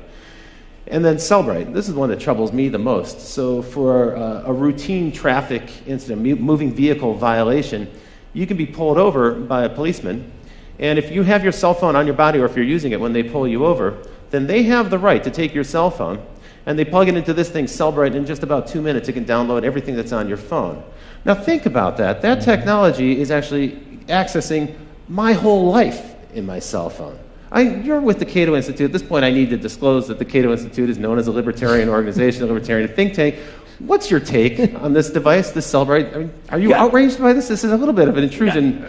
And then Cellbrite. This is one that troubles me the most. So for a routine traffic incident, moving vehicle violation, you can be pulled over by a policeman. And if you have your cell phone on your body, or if you're using it when they pull you over, then they have the right to take your cell phone, and they plug it into this thing, Cellbrite, in just about 2 minutes it can download everything that's on your phone. Now think about that. That technology is actually accessing my whole life in my cell phone. You're with the Cato Institute. At this point, I need to disclose that the Cato Institute is known as a libertarian organization, a libertarian think tank. What's your take on this device, this Cellbrite? I mean, are you outraged by this? This is a little bit of an intrusion.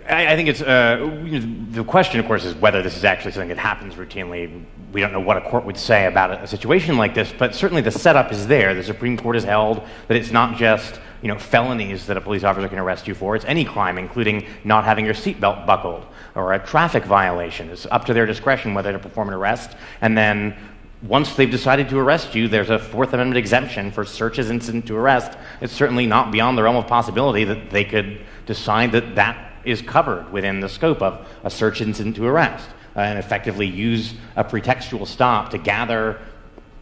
I think it's the question, of course, is whether this is actually something that happens routinely. We don't know what a court would say about a situation like this, but certainly the setup is there. The Supreme Court has held that it's not just felonies that a police officer can arrest you for. It's any crime, including not having your seatbelt buckled or a traffic violation. It's up to their discretion whether to perform an arrest. And then once they've decided to arrest you, there's a Fourth Amendment exemption for searches incident to arrest. It's certainly not beyond the realm of possibility that they could decide that that is covered within the scope of a search incident to arrest, and effectively use a pretextual stop to gather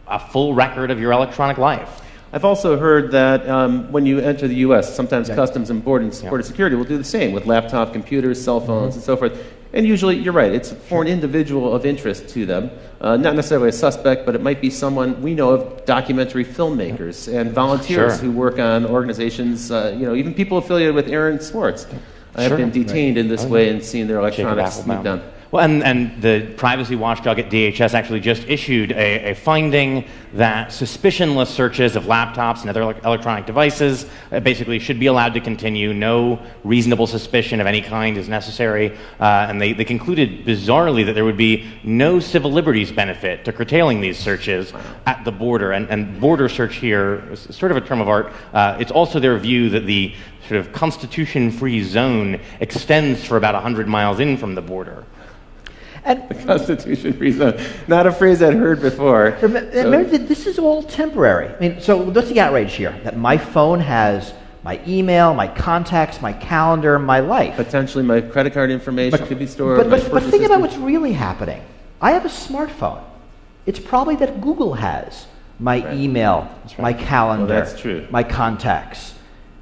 a full record of your electronic life. I've also heard that when you enter the U.S., sometimes Customs and Border Security will do the same with laptop computers, cell phones, and so forth. And usually, you're right, it's for an individual of interest to them. Not necessarily a suspect, but it might be someone we know of, documentary filmmakers and volunteers who work on organizations, even people affiliated with Aaron Swartz. Have been detained in this way and seen their electronics moved down. Well, and the privacy watchdog at DHS actually just issued a finding that suspicionless searches of laptops and other electronic devices basically should be allowed to continue. No reasonable suspicion of any kind is necessary. And they concluded bizarrely that there would be no civil liberties benefit to curtailing these searches at the border. And border search here is sort of a term of art. It's also their view that the sort of constitution-free zone extends for about 100 miles in from the border. And the Constitution-free zone. Not a phrase I'd heard before. Remember that this is all temporary. I mean, so what's the outrage here? That my phone has my email, my contacts, my calendar, my life. Potentially my credit card information could be stored. But think about what's really happening. I have a smartphone. It's probably that Google has my email, my calendar, my contacts.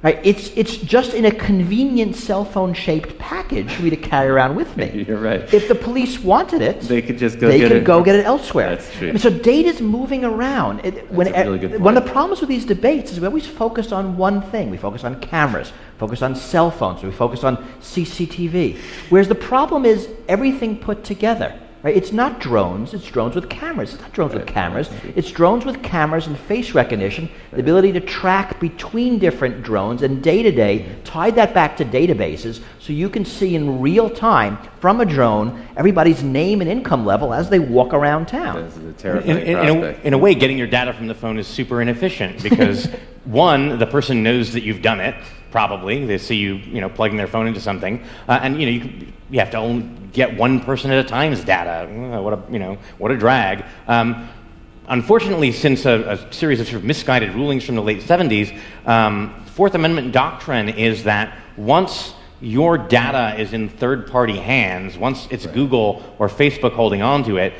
Right? It's just in a convenient cell phone shaped package for me to carry around with me. You're right. If the police wanted it, they could just go get it elsewhere. That's true. I mean, so data's moving around. One of the problems with these debates is we always focus on one thing. We focus on cameras, focus on cell phones, we focus on CCTV. Whereas the problem is everything put together. Right? It's not drones, it's drones with cameras. It's not drones with cameras. It's drones with cameras and face recognition, the ability to track between different drones and day-to-day, tie that back to databases so you can see in real time from a drone everybody's name and income level as they walk around town. This is a terrifying prospect. In a way, getting your data from the phone is super inefficient because, one, the person knows that you've done it, probably. They see you plugging their phone into something, and you have to only get one person at a time's data. What a drag. Unfortunately, since a series of sort of misguided rulings from the late 70s, Fourth Amendment doctrine is that once your data is in third-party hands, once it's Google or Facebook holding on to it,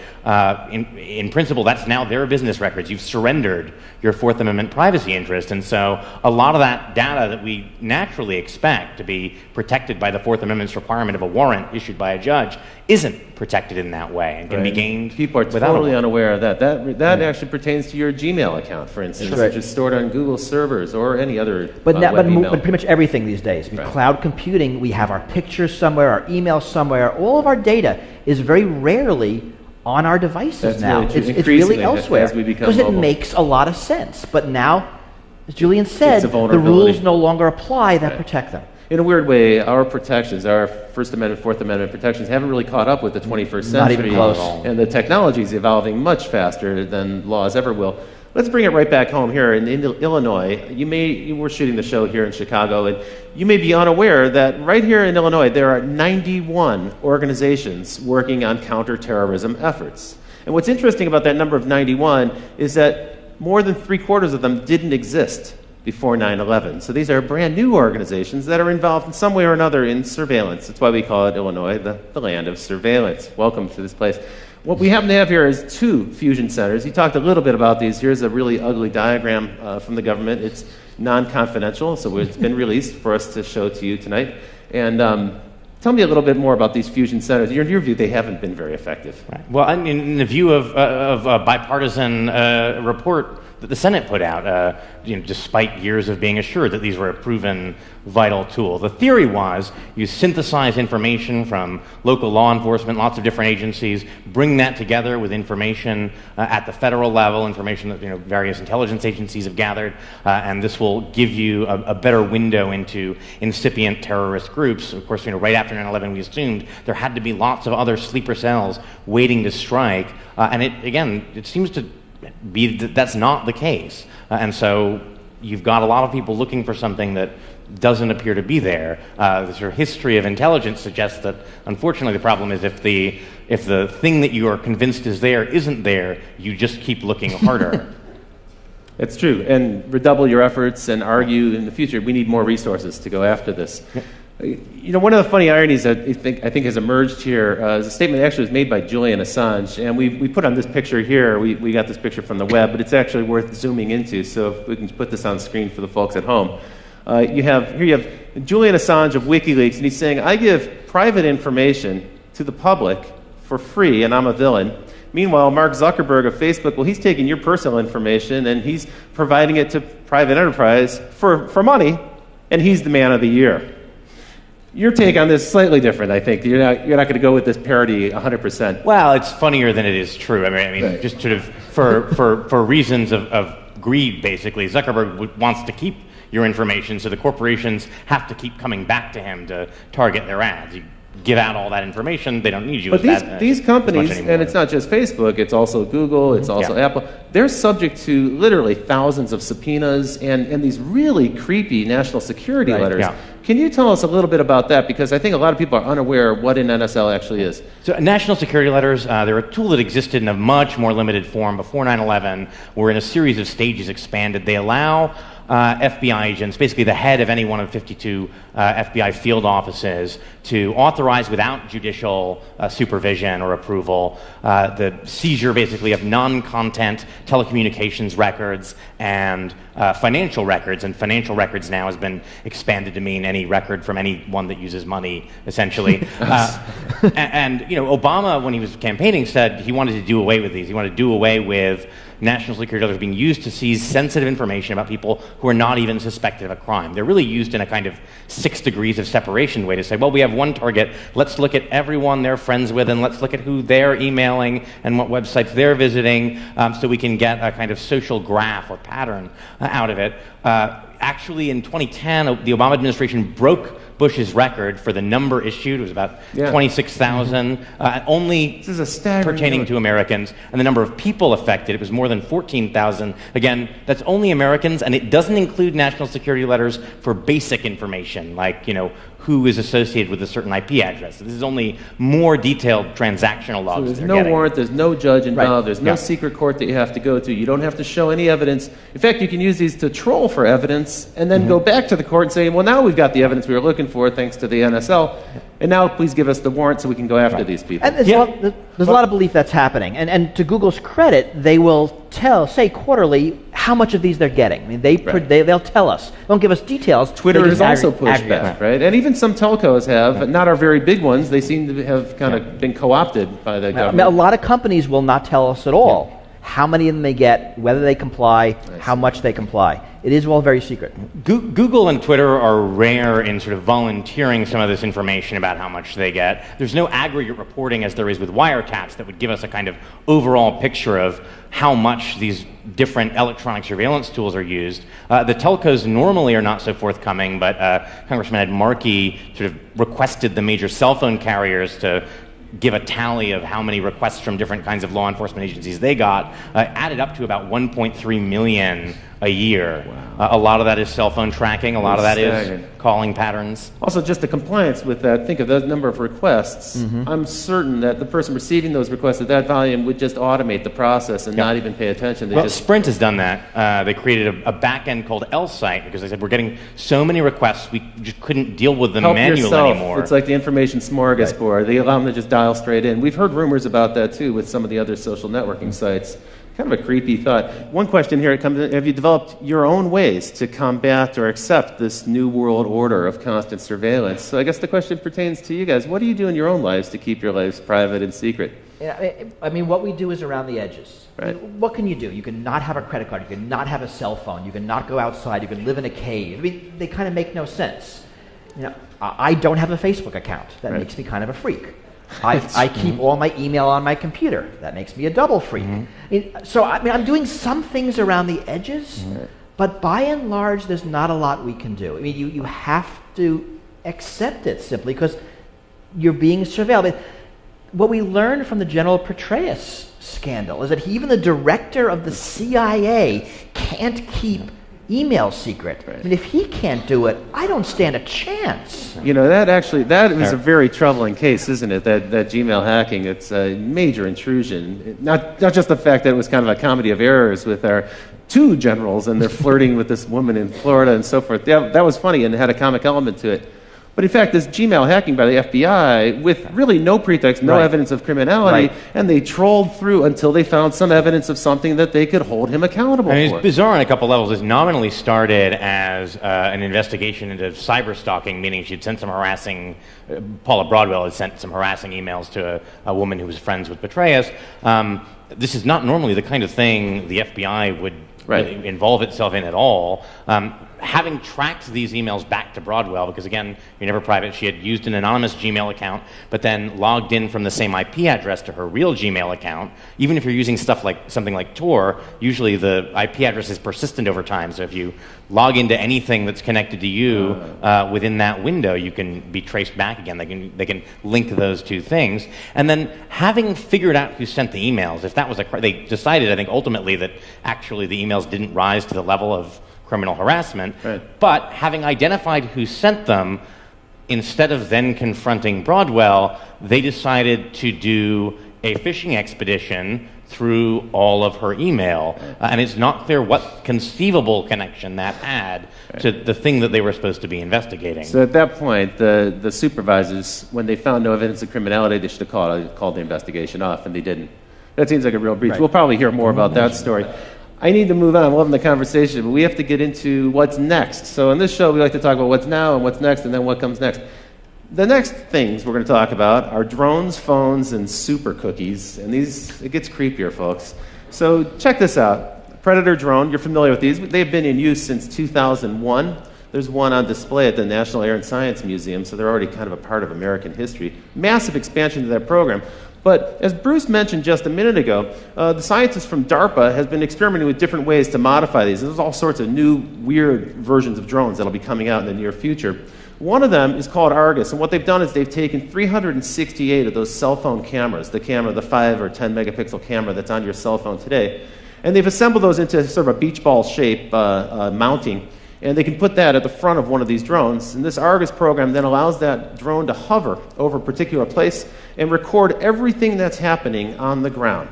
in principle, that's now their business records. You've surrendered your Fourth Amendment privacy interest. And so a lot of that data that we naturally expect to be protected by the Fourth Amendment's requirement of a warrant issued by a judge isn't protected in that way and can be gained. People are totally unaware of that. That actually pertains to your Gmail account, for instance, which is stored on Google servers or any other but pretty much everything these days. I mean, cloud computing, we have our pictures somewhere, our emails somewhere. All of our data is very rarely on our devices That's now. really true. It's really Increasingly, elsewhere as we become because it mobile. makes a lot of sense. But now, as Julian said, It's a the vulnerability. rules no longer apply that Right. protect them. In a weird way, our protections, our First Amendment, Fourth Amendment protections haven't really caught up with the 21st Not century. even close. And the technology is evolving much faster than laws ever will. Let's bring it right back home here in Illinois. You were shooting the show here in Chicago, and you may be unaware that right here in Illinois, there are 91 organizations working on counterterrorism efforts. And what's interesting about that number of 91 is that more than 3/4 of them didn't exist before 9/11. So these are brand new organizations that are involved in some way or another in surveillance. That's why we call it Illinois, the land of surveillance. Welcome to this place. What we happen to have here is 2 fusion centers. You talked a little bit about these. Here's a really ugly diagram from the government. It's non-confidential, so it's been released for us to show to you tonight. And tell me a little bit more about these fusion centers. In your view, they haven't been very effective. Right. Well, in the view of a bipartisan report that the Senate put out, despite years of being assured that these were a proven vital tool. The theory was you synthesize information from local law enforcement, lots of different agencies, bring that together with information at the federal level, information that various intelligence agencies have gathered, and this will give you a better window into incipient terrorist groups. Of course, right after 9/11, we assumed there had to be lots of other sleeper cells waiting to strike, and it seems to be that that's not the case. And so you've got a lot of people looking for something that doesn't appear to be there. The sort of history of intelligence suggests that, unfortunately, the problem is if the thing that you are convinced is there isn't there, you just keep looking harder. It's true. And redouble your efforts and argue in the future. We need more resources to go after this. One of the funny ironies that I think has emerged here is a statement that actually was made by Julian Assange, and we put on this picture here. We got this picture from the web, but it's actually worth zooming into. So if we can put this on screen for the folks at home, you have Julian Assange of WikiLeaks, and he's saying, "I give private information to the public for free, and I'm a villain." Meanwhile, Mark Zuckerberg of Facebook, well, he's taking your personal information and he's providing it to private enterprise for money, and he's the man of the year. Your take on this is slightly different, I think. You're not going to go with this parody 100%. Well, it's funnier than it is true. I mean, right. Just sort of for reasons of greed, basically. Zuckerberg wants to keep your information, so the corporations have to keep coming back to him to target their ads. You give out all that information, they don't need you. But these companies, and it's not just Facebook, it's also Google, it's also Apple, they're subject to literally thousands of subpoenas and these really creepy national security letters. Yeah. Can you tell us a little bit about that? Because I think a lot of people are unaware of what an NSL actually is. So national security letters, they're a tool that existed in a much more limited form before 9/11, were in a series of stages expanded. They allow FBI agents, basically the head of any one of 52 FBI field offices, to authorize without judicial supervision or approval the seizure basically of non-content telecommunications records and financial records. And financial records now has been expanded to mean any record from anyone that uses money, essentially. And Obama, when he was campaigning, said he wanted to do away with these. He wanted to do away with national security letters being used to seize sensitive information about people who are not even suspected of a crime. They're really used in a kind of 6 degrees of separation way to say, well, we have one target, let's look at everyone they're friends with and let's look at who they're emailing and what websites they're visiting, so we can get a kind of social graph or pattern out of it. Actually, in 2010, the Obama administration broke Bush's record for the number issued. It was about 26,000, only pertaining to Americans. And the number of people affected, it was more than 14,000. Again, that's only Americans, and it doesn't include national security letters for basic information, like, who is associated with a certain IP address. This is only more detailed transactional logs. So there's no warrant, there's no judge involved, there's no secret court that you have to go to. You don't have to show any evidence. In fact, you can use these to troll for evidence and then go back to the court and say, well, now we've got the evidence we were looking for thanks to the NSL, and now please give us the warrant so we can go after these people. And there's a lot of belief that's happening. And to Google's credit, they will say quarterly how much of these they're getting. I mean, they'll tell us. They don't give us details. Twitter has also pushed back, right? And even some telcos have, but not our very big ones. They seem to have kind of been co-opted by the government. A lot of companies will not tell us at all. how many of them they get, whether they comply, how much they comply. It is all very secret. Google and Twitter are rare in sort of volunteering some of this information about how much they get. There's no aggregate reporting as there is with wiretaps that would give us a kind of overall picture of how much these different electronic surveillance tools are used. The telcos normally are not so forthcoming, but Congressman Ed Markey sort of requested the major cell phone carriers to give a tally of how many requests from different kinds of law enforcement agencies they got, added up to about 1.3 million a year. Wow. A lot of that is cell phone tracking. A lot of that is calling patterns. Also, just the compliance with that, think of the number of requests. I'm certain that the person receiving those requests at that volume would just automate the process and not even pay attention. Well, Sprint has done that. They created a back end called L-Site because they said, we're getting so many requests, we just couldn't deal with them manually anymore. It's like the information smorgasbord. Right. They allow them to just dial straight in. We've heard rumors about that, too, with some of the other social networking sites. Kind of a creepy thought. One question here, have you developed your own ways to combat or accept this new world order of constant surveillance? So I guess the question pertains to you guys. What do you do in your own lives to keep your lives private and secret? Yeah, I mean, what we do is around the edges. Right. What can you do? You can not have a credit card. You can not have a cell phone. You can not go outside. You can live in a cave. I mean, they kind of make no sense. You know, I don't have a Facebook account. That makes me kind of a freak. I keep all my email on my computer. That makes me a double freak. So I mean, I'm doing some things around the edges, but by and large, there's not a lot we can do. I mean, you have to accept it simply because you're being surveilled. I mean, what we learned from the General Petraeus scandal is that even the director of the CIA can't keep email secret. I mean, if he can't do it, I don't stand a chance. You know, that was a very troubling case, isn't it? That Gmail hacking, it's a major intrusion. Not just the fact that it was kind of a comedy of errors with our two generals and they're flirting with this woman in Florida and so forth. That was funny and had a comic element to it. But in fact, this Gmail hacking by the FBI, with really no pretext, no evidence of criminality, and they trolled through until they found some evidence of something that they could hold him accountable for. It's bizarre on a couple levels. It nominally started as an investigation into cyber stalking, meaning she'd sent some harassing, Paula Broadwell had sent some harassing emails to a woman who was friends with Petraeus. This is not normally the kind of thing the FBI would involve itself in at all. Having tracked these emails back to Broadwell, because again, you're never private, she had used an anonymous Gmail account, but then logged in from the same IP address to her real Gmail account. Even if you're using stuff like something like Tor, usually the IP address is persistent over time. So if you log into anything that's connected to you within that window, you can be traced back again. They can link those two things. And then having figured out who sent the emails, if that was they decided, I think, ultimately that actually the emails didn't rise to the level of criminal harassment, but having identified who sent them, instead of then confronting Broadwell, they decided to do a phishing expedition through all of her email. And it's not clear what conceivable connection that had to the thing that they were supposed to be investigating. So at that point, the supervisors, when they found no evidence of criminality, they should have called the investigation off, and they didn't. That seems like a real breach. We'll probably hear more about that story. I need to move on. I'm loving the conversation, but we have to get into what's next. So in this show, we like to talk about what's now and what's next, and then what comes next. The next things we're going to talk about are drones, phones, and super cookies. And it gets creepier, folks. So check this out. Predator drone, you're familiar with these. They've been in use since 2001. There's one on display at the National Air and Science Museum, so they're already kind of a part of American history. Massive expansion to that program. But as Bruce mentioned just a minute ago, the scientists from DARPA has been experimenting with different ways to modify these. There's all sorts of new, weird versions of drones that'll be coming out in the near future. One of them is called Argus, and what they've done is they've taken 368 of those cell phone cameras, the 5 or 10 megapixel camera that's on your cell phone today, and they've assembled those into sort of a beach ball shape mounting, and they can put that at the front of one of these drones. And this Argus program then allows that drone to hover over a particular place and record everything that's happening on the ground.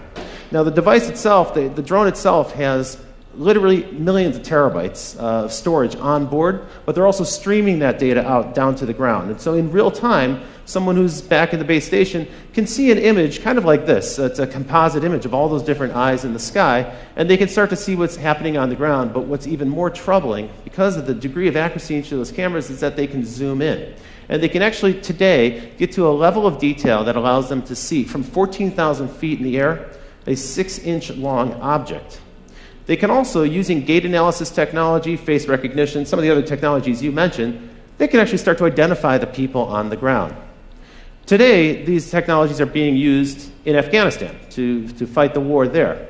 Now, the device itself, the drone itself, has literally millions of terabytes of storage on board, but they're also streaming that data out down to the ground. And so in real time, someone who's back in the base station can see an image kind of like this. It's a composite image of all those different eyes in the sky, and they can start to see what's happening on the ground. But what's even more troubling, because of the degree of accuracy in each of those cameras, is that they can zoom in. And they can actually, today, get to a level of detail that allows them to see from 14,000 feet in the air a 6-inch long object. They can also, using gait analysis technology, face recognition, some of the other technologies you mentioned, they can actually start to identify the people on the ground. Today, these technologies are being used in Afghanistan to fight the war there.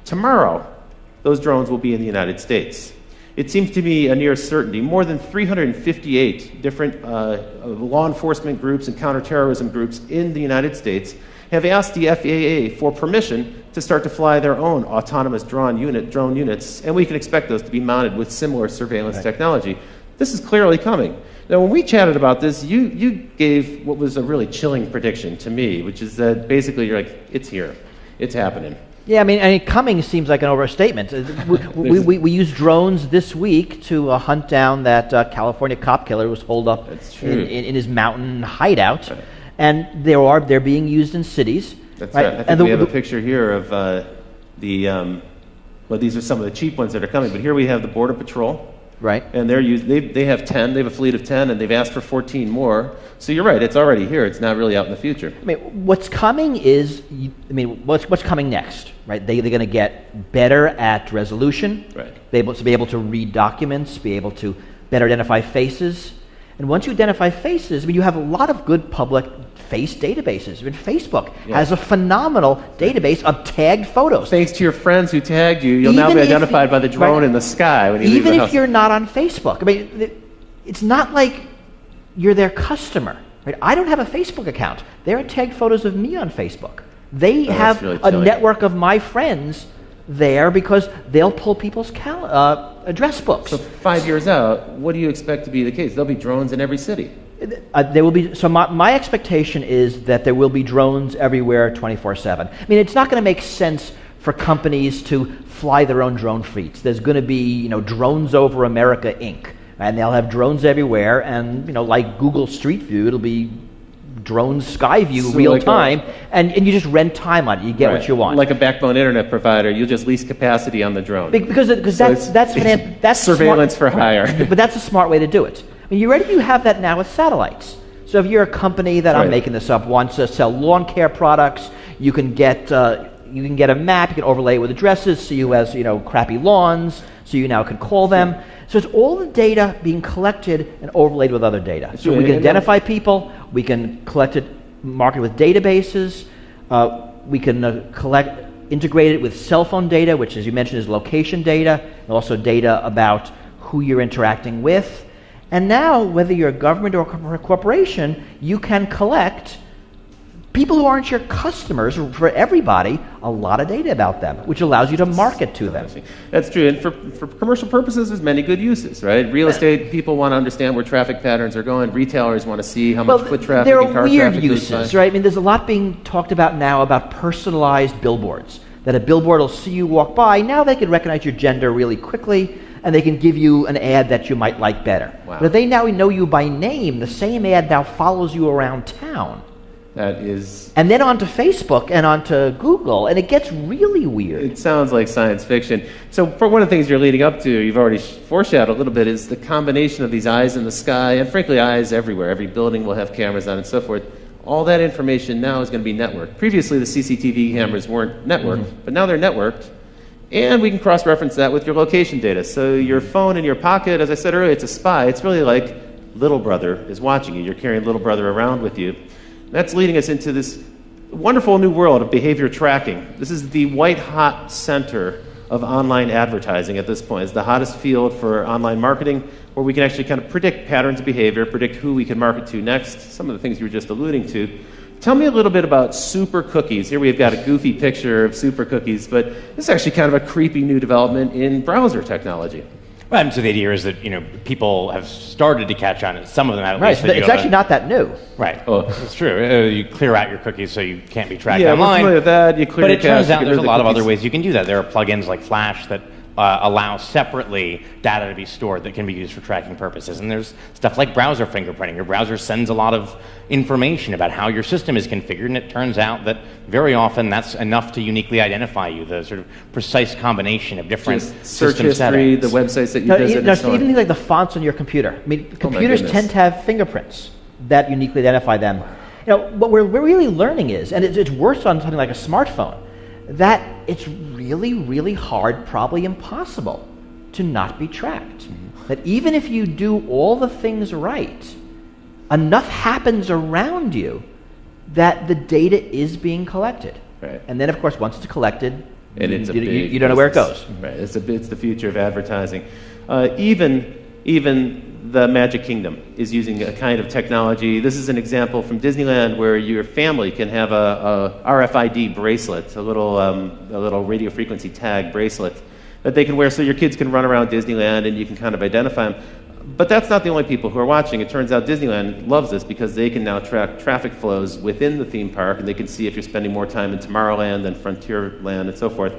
Tomorrow, those drones will be in the United States. It seems to me a near certainty. More than 358 different law enforcement groups and counterterrorism groups in the United States have asked the FAA for permission to start to fly their own autonomous drone units, and we can expect those to be mounted with similar surveillance technology. This is clearly coming. Now, when we chatted about this, you gave what was a really chilling prediction to me, which is that basically you're like, it's here. It's happening. Yeah, I mean, coming seems like an overstatement. We used drones this week to hunt down that California cop killer who was holed up in his mountain hideout. Right. And they're being used in cities. That's right. I think we have a picture here of well, these are some of the cheap ones that are coming, but here we have the Border Patrol. Right. And they have 10, they have a fleet of 10, and they've asked for 14 more. So you're right, it's already here, it's not really out in the future. I mean, what's coming is, what's coming next, right? They're going to get better at resolution, right. Be able to read documents, be able to better identify faces. And once you identify faces, you have a lot of good public face databases. Facebook has a phenomenal database of tagged photos. Thanks to your friends who tagged you, you'll now be identified by the drone in the sky when you leave the house. Even if you're not on Facebook. I mean, it's not like you're their customer. Right? I don't have a Facebook account. There are tagged photos of me on Facebook. They have really a network of my friends there because they'll pull people's address books. So 5 years out, what do you expect to be the case? There'll be drones in every city. There will be. So my expectation is that there will be drones everywhere 24/7. I mean, it's not going to make sense for companies to fly their own drone fleets. There's going to be, Drones Over America Inc. And they'll have drones everywhere, and like Google Street View, it'll be drones Skyview real time, and you just rent time on it. You get what you want. Like a backbone internet provider, you'll just lease capacity on the drone. Because that's surveillance for hire. But that's a smart way to do it. I mean, you have that now with satellites. So if you're a company that, I'm making this up, wants to sell lawn care products, you can get a map, you can overlay it with addresses, so you has crappy lawns, so you now can call them. So it's all the data being collected and overlaid with other data. So we can identify people, we can collect it, market it with databases, we can integrate it with cell phone data, which, as you mentioned, is location data, and also data about who you're interacting with. And now, whether you're a government or a corporation, you can collect people who aren't your customers, for everybody, a lot of data about them, which allows you to market to them. That's true. And for commercial purposes, there's many good uses, right? Real estate people want to understand where traffic patterns are going. Retailers want to see how much foot traffic and car traffic. There are weird uses, right? I mean, there's a lot being talked about now about personalized billboards, that a billboard will see you walk by. Now they can recognize your gender really quickly, and they can give you an ad that you might like better. Wow. But if they now know you by name, the same ad now follows you around town. That is... And then onto Facebook and onto Google, and it gets really weird. It sounds like science fiction. So for one of the things you're leading up to, you've already foreshadowed a little bit, is the combination of these eyes in the sky, and frankly, eyes everywhere. Every building will have cameras on and so forth. All that information now is going to be networked. Previously, the CCTV cameras weren't networked, but now they're networked. And we can cross-reference that with your location data. So your phone in your pocket, as I said earlier, it's a spy. It's really like little brother is watching you. You're carrying little brother around with you. That's leading us into this wonderful new world of behavior tracking. This is the white-hot center of online advertising at this point. It's the hottest field for online marketing, where we can actually kind of predict patterns of behavior, predict who we can market to next, some of the things you were just alluding to. Tell me a little bit about super cookies. Here we've got a goofy picture of super cookies, but this is actually kind of a creepy new development in browser technology. Right, so the idea is that people have started to catch on. Some of them at least. Right, it's actually not that new. Right, that's true. You clear out your cookies so you can't be tracked online. Yeah, we're familiar with that. You clear but it turns out there's a lot of cookies. other ways you can do that. There are plugins like Flash that allow separately data to be stored that can be used for tracking purposes. And there's stuff like browser fingerprinting. Your browser sends a lot of information about how your system is configured, and it turns out that very often that's enough to uniquely identify you, the sort of precise combination of different search history, settings. the websites that you visit, and so on. Even things like the fonts on your computer. I mean, computers tend to have fingerprints that uniquely identify them. What we're really learning is, and it's worse on something like a smartphone, that it's really, really hard, probably impossible, to not be tracked. That even if you do all the things right, enough happens around you that the data is being collected. Right. And then, of course, once it's collected, and it's you don't know where it goes. Right. It's the future of advertising. Even the Magic Kingdom is using a kind of technology. This is an example from Disneyland where your family can have a RFID bracelet, a little radio frequency tag bracelet that they can wear, so your kids can run around Disneyland and you can kind of identify them. But that's not the only people who are watching. It turns out Disneyland loves this because they can now track traffic flows within the theme park, and they can see if you're spending more time in Tomorrowland than Frontierland and so forth.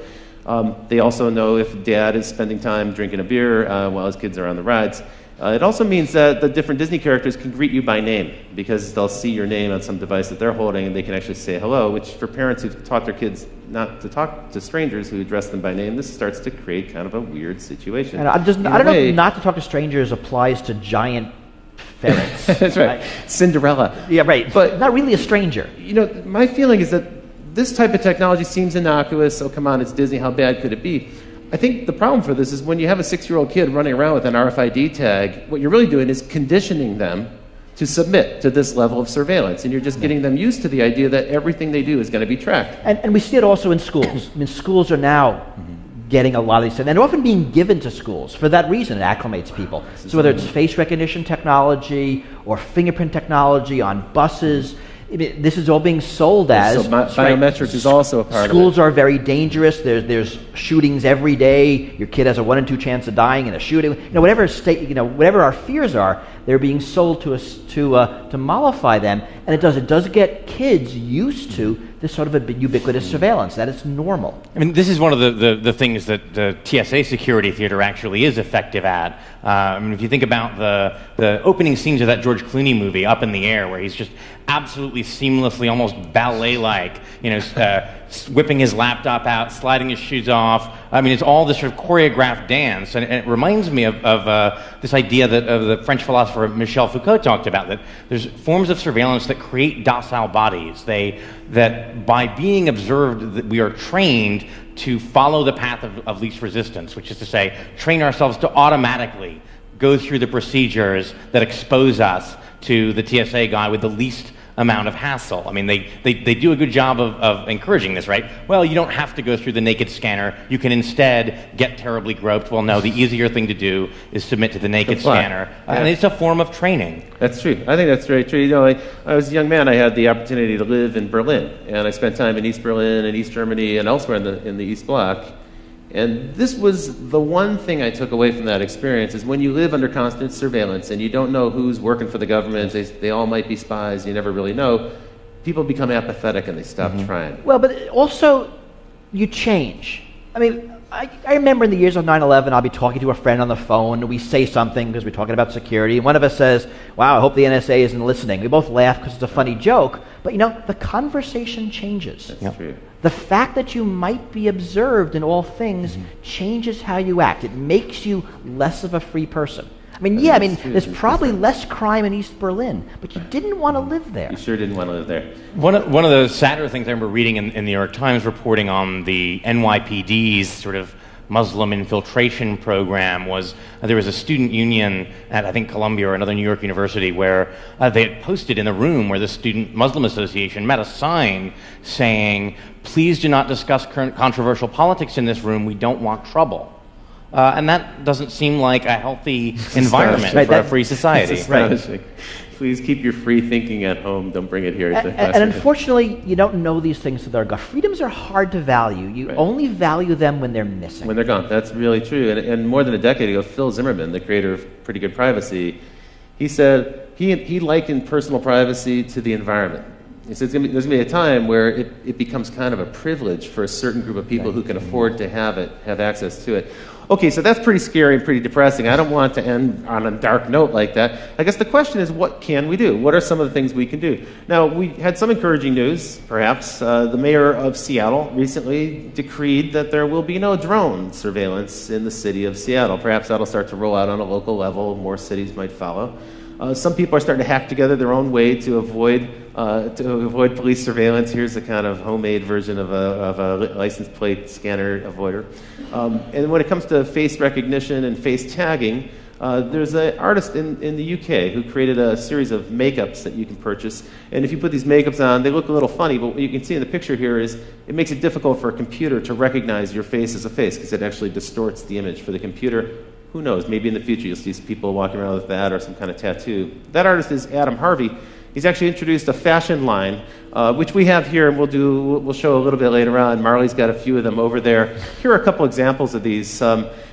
They also know if dad is spending time drinking a beer while his kids are on the rides. It also means that the different Disney characters can greet you by name because they'll see your name on some device that they're holding, and they can actually say hello, which for parents who've taught their kids not to talk to strangers who address them by name, this starts to create kind of a weird situation. And I don't know if not to talk to strangers applies to giant ferrets. That's right. Cinderella. Yeah, right. But not really a stranger. My feeling is that this type of technology seems innocuous. Oh, come on, it's Disney. How bad could it be? I think the problem for this is when you have a 6-year-old kid running around with an RFID tag, what you're really doing is conditioning them to submit to this level of surveillance. And you're just getting them used to the idea that everything they do is going to be tracked. And we see it also in schools. I mean, schools are now getting a lot of these things, and often being given to schools. For that reason, it acclimates people. So whether it's face recognition technology or fingerprint technology on buses, this is all being sold as. So biometrics is also a part of it. Schools are very dangerous. There's shootings every day. Your kid has a 1 in 2 chance of dying in a shooting. Whatever our fears are, they're being sold to us to mollify them, and it does get kids used to this sort of a ubiquitous surveillance, that it's normal. I mean, this is one of the things that the TSA security theater actually is effective at. I mean, if you think about the opening scenes of that George Clooney movie, Up in the Air, where he's just absolutely seamlessly, almost ballet-like, whipping his laptop out, sliding his shoes off. I mean, it's all this sort of choreographed dance, and it reminds me of this idea that of the French philosopher Michel Foucault talked about, that there's forms of surveillance that create docile bodies. That by being observed, that we are trained to follow the path of least resistance, which is to say, train ourselves to automatically go through the procedures that expose us to the TSA guy with the least amount of hassle. I mean, they do a good job of encouraging this, right? Well, you don't have to go through the naked scanner. You can instead get terribly groped. Well, no, the easier thing to do is submit to the naked scanner. And it's a form of training. That's true. I think that's very true. I was a young man. I had the opportunity to live in Berlin, and I spent time in East Berlin and East Germany and elsewhere in the East Bloc. And this was the one thing I took away from that experience, is when you live under constant surveillance and you don't know who's working for the government, they all might be spies, you never really know, people become apathetic and they stop trying. Well, but also, you change. I mean, I remember in the years of 9/11, I'll be talking to a friend on the phone, and we say something because we're talking about security, and one of us says, wow, I hope the NSA isn't listening. We both laugh because it's a funny joke, but the conversation changes. That's true. The fact that you might be observed in all things changes how you act. It makes you less of a free person. I mean, there's probably less crime in East Berlin, but you didn't want to live there. You sure didn't want to live there. One of the sadder things I remember reading in the New York Times reporting on the NYPD's sort of Muslim infiltration program was there was a student union at, I think, Columbia or another New York university where they had posted in the room where the Student Muslim Association met a sign saying, please do not discuss current controversial politics in this room, we don't want trouble. And that doesn't seem like a healthy environment for a free society. Right. Please keep your free thinking at home. Don't bring it here. And unfortunately, you don't know these things to their gut. Freedoms are hard to value. You only value them when they're missing. When they're gone. That's really true. And more than a decade ago, Phil Zimmerman, the creator of Pretty Good Privacy, he said he likened personal privacy to the environment. He said there's going to be a time where it becomes kind of a privilege for a certain group of people who can afford to have access to it. Okay, so that's pretty scary and pretty depressing. I don't want to end on a dark note like that. I guess the question is, what can we do? What are some of the things we can do? Now, we had some encouraging news, perhaps. The mayor of Seattle recently decreed that there will be no drone surveillance in the city of Seattle. Perhaps that'll start to roll out on a local level. More cities might follow. Some people are starting to hack together their own way to avoid police surveillance. Here's a kind of homemade version of a license plate scanner avoider. And when it comes to face recognition and face tagging, there's an artist in the UK who created a series of makeups that you can purchase. And if you put these makeups on, they look a little funny, but what you can see in the picture here is it makes it difficult for a computer to recognize your face as a face because it actually distorts the image for the computer. Who knows, maybe in the future you'll see some people walking around with that or some kind of tattoo. That artist is Adam Harvey. He's actually introduced a fashion line, which we have here, and we'll show a little bit later on. Marley's got a few of them over there. Here are a couple examples of these.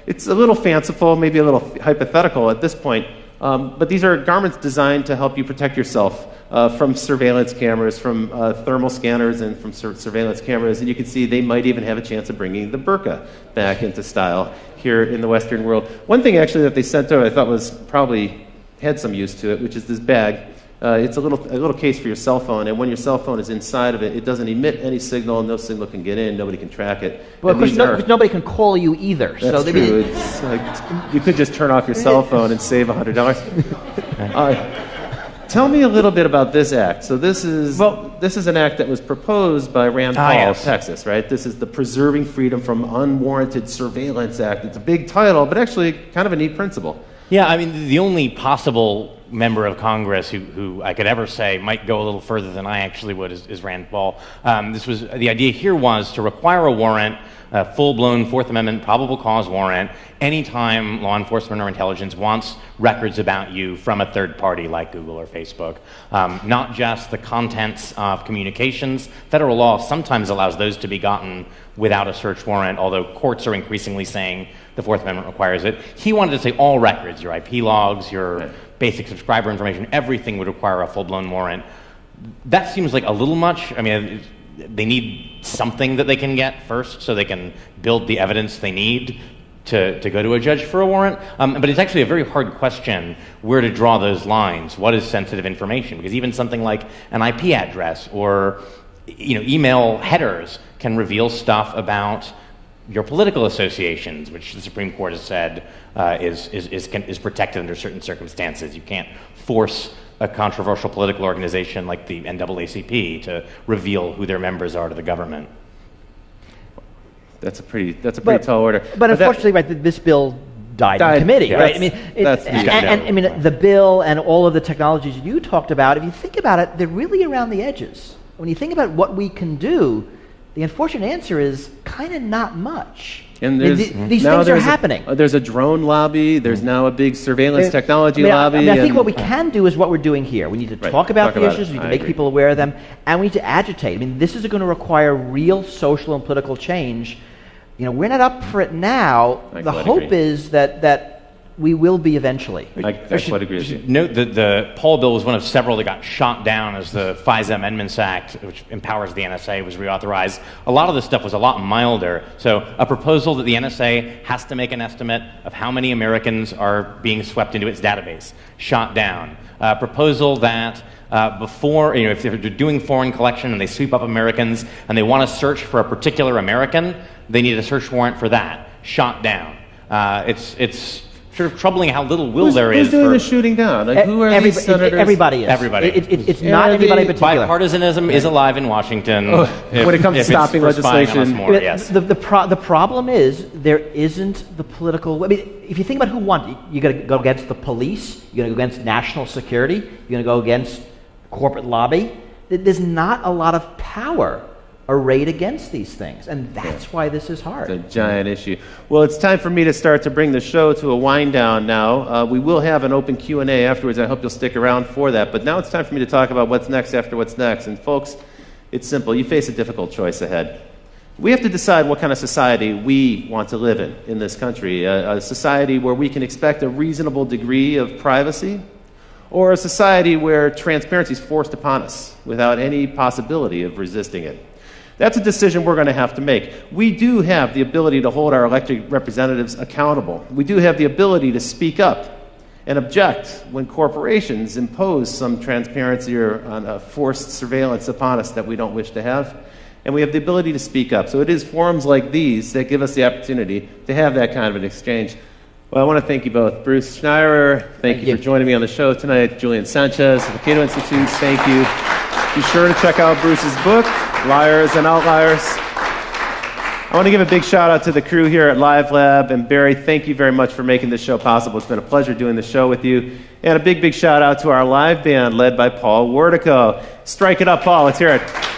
It's a little fanciful, maybe a little hypothetical at this point, but these are garments designed to help you protect yourself from surveillance cameras, from thermal scanners, and from surveillance cameras. And you can see they might even have a chance of bringing the burqa back into style here in the Western world. One thing actually that they sent out I thought was probably had some use to it, which is this bag. It's a little case for your cell phone, and when your cell phone is inside of it, it doesn't emit any signal, no signgle can get in, nobody can track it. Well, because nobody can call you either. That's so true. It's like, you could just turn off your cell phone and save $100. Tell me a little bit about this act. So this is an act that was proposed by Rand Paul of Texas, right? This is the Preserving Freedom from Unwarranted Surveillance Act. It's a big title, but actually kind of a neat principle. Yeah, I mean, the only possible member of Congress who I could ever say might go a little further than I actually would is Rand Paul. The idea here was to require a warrant, a full-blown Fourth Amendment probable cause warrant, anytime law enforcement or intelligence wants records about you from a third party like Google or Facebook. Not just the contents of communications. Federal law sometimes allows those to be gotten without a search warrant, although courts are increasingly saying the Fourth Amendment requires it. He wanted to say all records, your IP logs, your basic subscriber information, everything would require a full-blown warrant. That seems like a little much. I mean, they need something that they can get first so they can build the evidence they need to go to a judge for a warrant. But it's actually a very hard question where to draw those lines. What is sensitive information? Because even something like an IP address or email headers can reveal stuff about your political associations, which the Supreme Court has said is protected under certain circumstances. You can't force a controversial political organization like the NAACP to reveal who their members are to the government. That's a pretty tall order. But unfortunately, this bill died in committee, right? I mean, the bill and all of the technologies you talked about, if you think about it, they're really around the edges. When you think about what we can do, the unfortunate answer is kind of not much. And these things are happening. There's a drone lobby. There's now a big surveillance technology lobby. I think what we can do is what we're doing here. We need to talk about the issues. We need to make people aware of them, and we need to agitate. I mean, this is going to require real social and political change. We're not up for it now. The hope is that we will be eventually. I quite agree with you. Note that the Paul bill was one of several that got shot down as the FISA Amendments Act, which empowers the NSA, was reauthorized. A lot of this stuff was a lot milder. So a proposal that the NSA has to make an estimate of how many Americans are being swept into its database, shot down. A proposal that before, if they're doing foreign collection and they sweep up Americans and they want to search for a particular American, they need a search warrant for that, shot down. It's sort of troubling how little will there is. Who's doing the shooting down? Like, who are these senators? Everybody is. Everybody. It's not anybody in particular. Bipartisanism is alive in Washington. When it comes to stopping legislation. The problem is there isn't the political. I mean, if you think about who won, you're going to go against the police. You're going to go against national security. You're going to go against corporate lobby. There's not a lot of power arrayed against these things, and that's why this is hard. It's a giant issue. Well, it's time for me to start to bring the show to a wind down now. We will have an open Q&A afterwards. I hope you'll stick around for that. But now it's time for me to talk about what's next after what's next. And folks, it's simple. You face a difficult choice ahead. We have to decide what kind of society we want to live in this country. A society where we can expect a reasonable degree of privacy, or a society where transparency is forced upon us without any possibility of resisting it. That's a decision we're going to have to make. We do have the ability to hold our elected representatives accountable. We do have the ability to speak up and object when corporations impose some transparency or forced surveillance upon us that we don't wish to have. And we have the ability to speak up. So it is forums like these that give us the opportunity to have that kind of an exchange. Well, I want to thank you both. Bruce Schneier, thank you for joining me on the show tonight. Julian Sanchez of the Cato Institute, thank you. Be sure to check out Bruce's book, Liars and Outliers. I want to give a big shout out to the crew here at Live Lab. And Barry, thank you very much for making this show possible. It's been a pleasure doing the show with you. And a big shout out to our live band led by Paul Wardico. Strike it up, Paul. Let's hear it.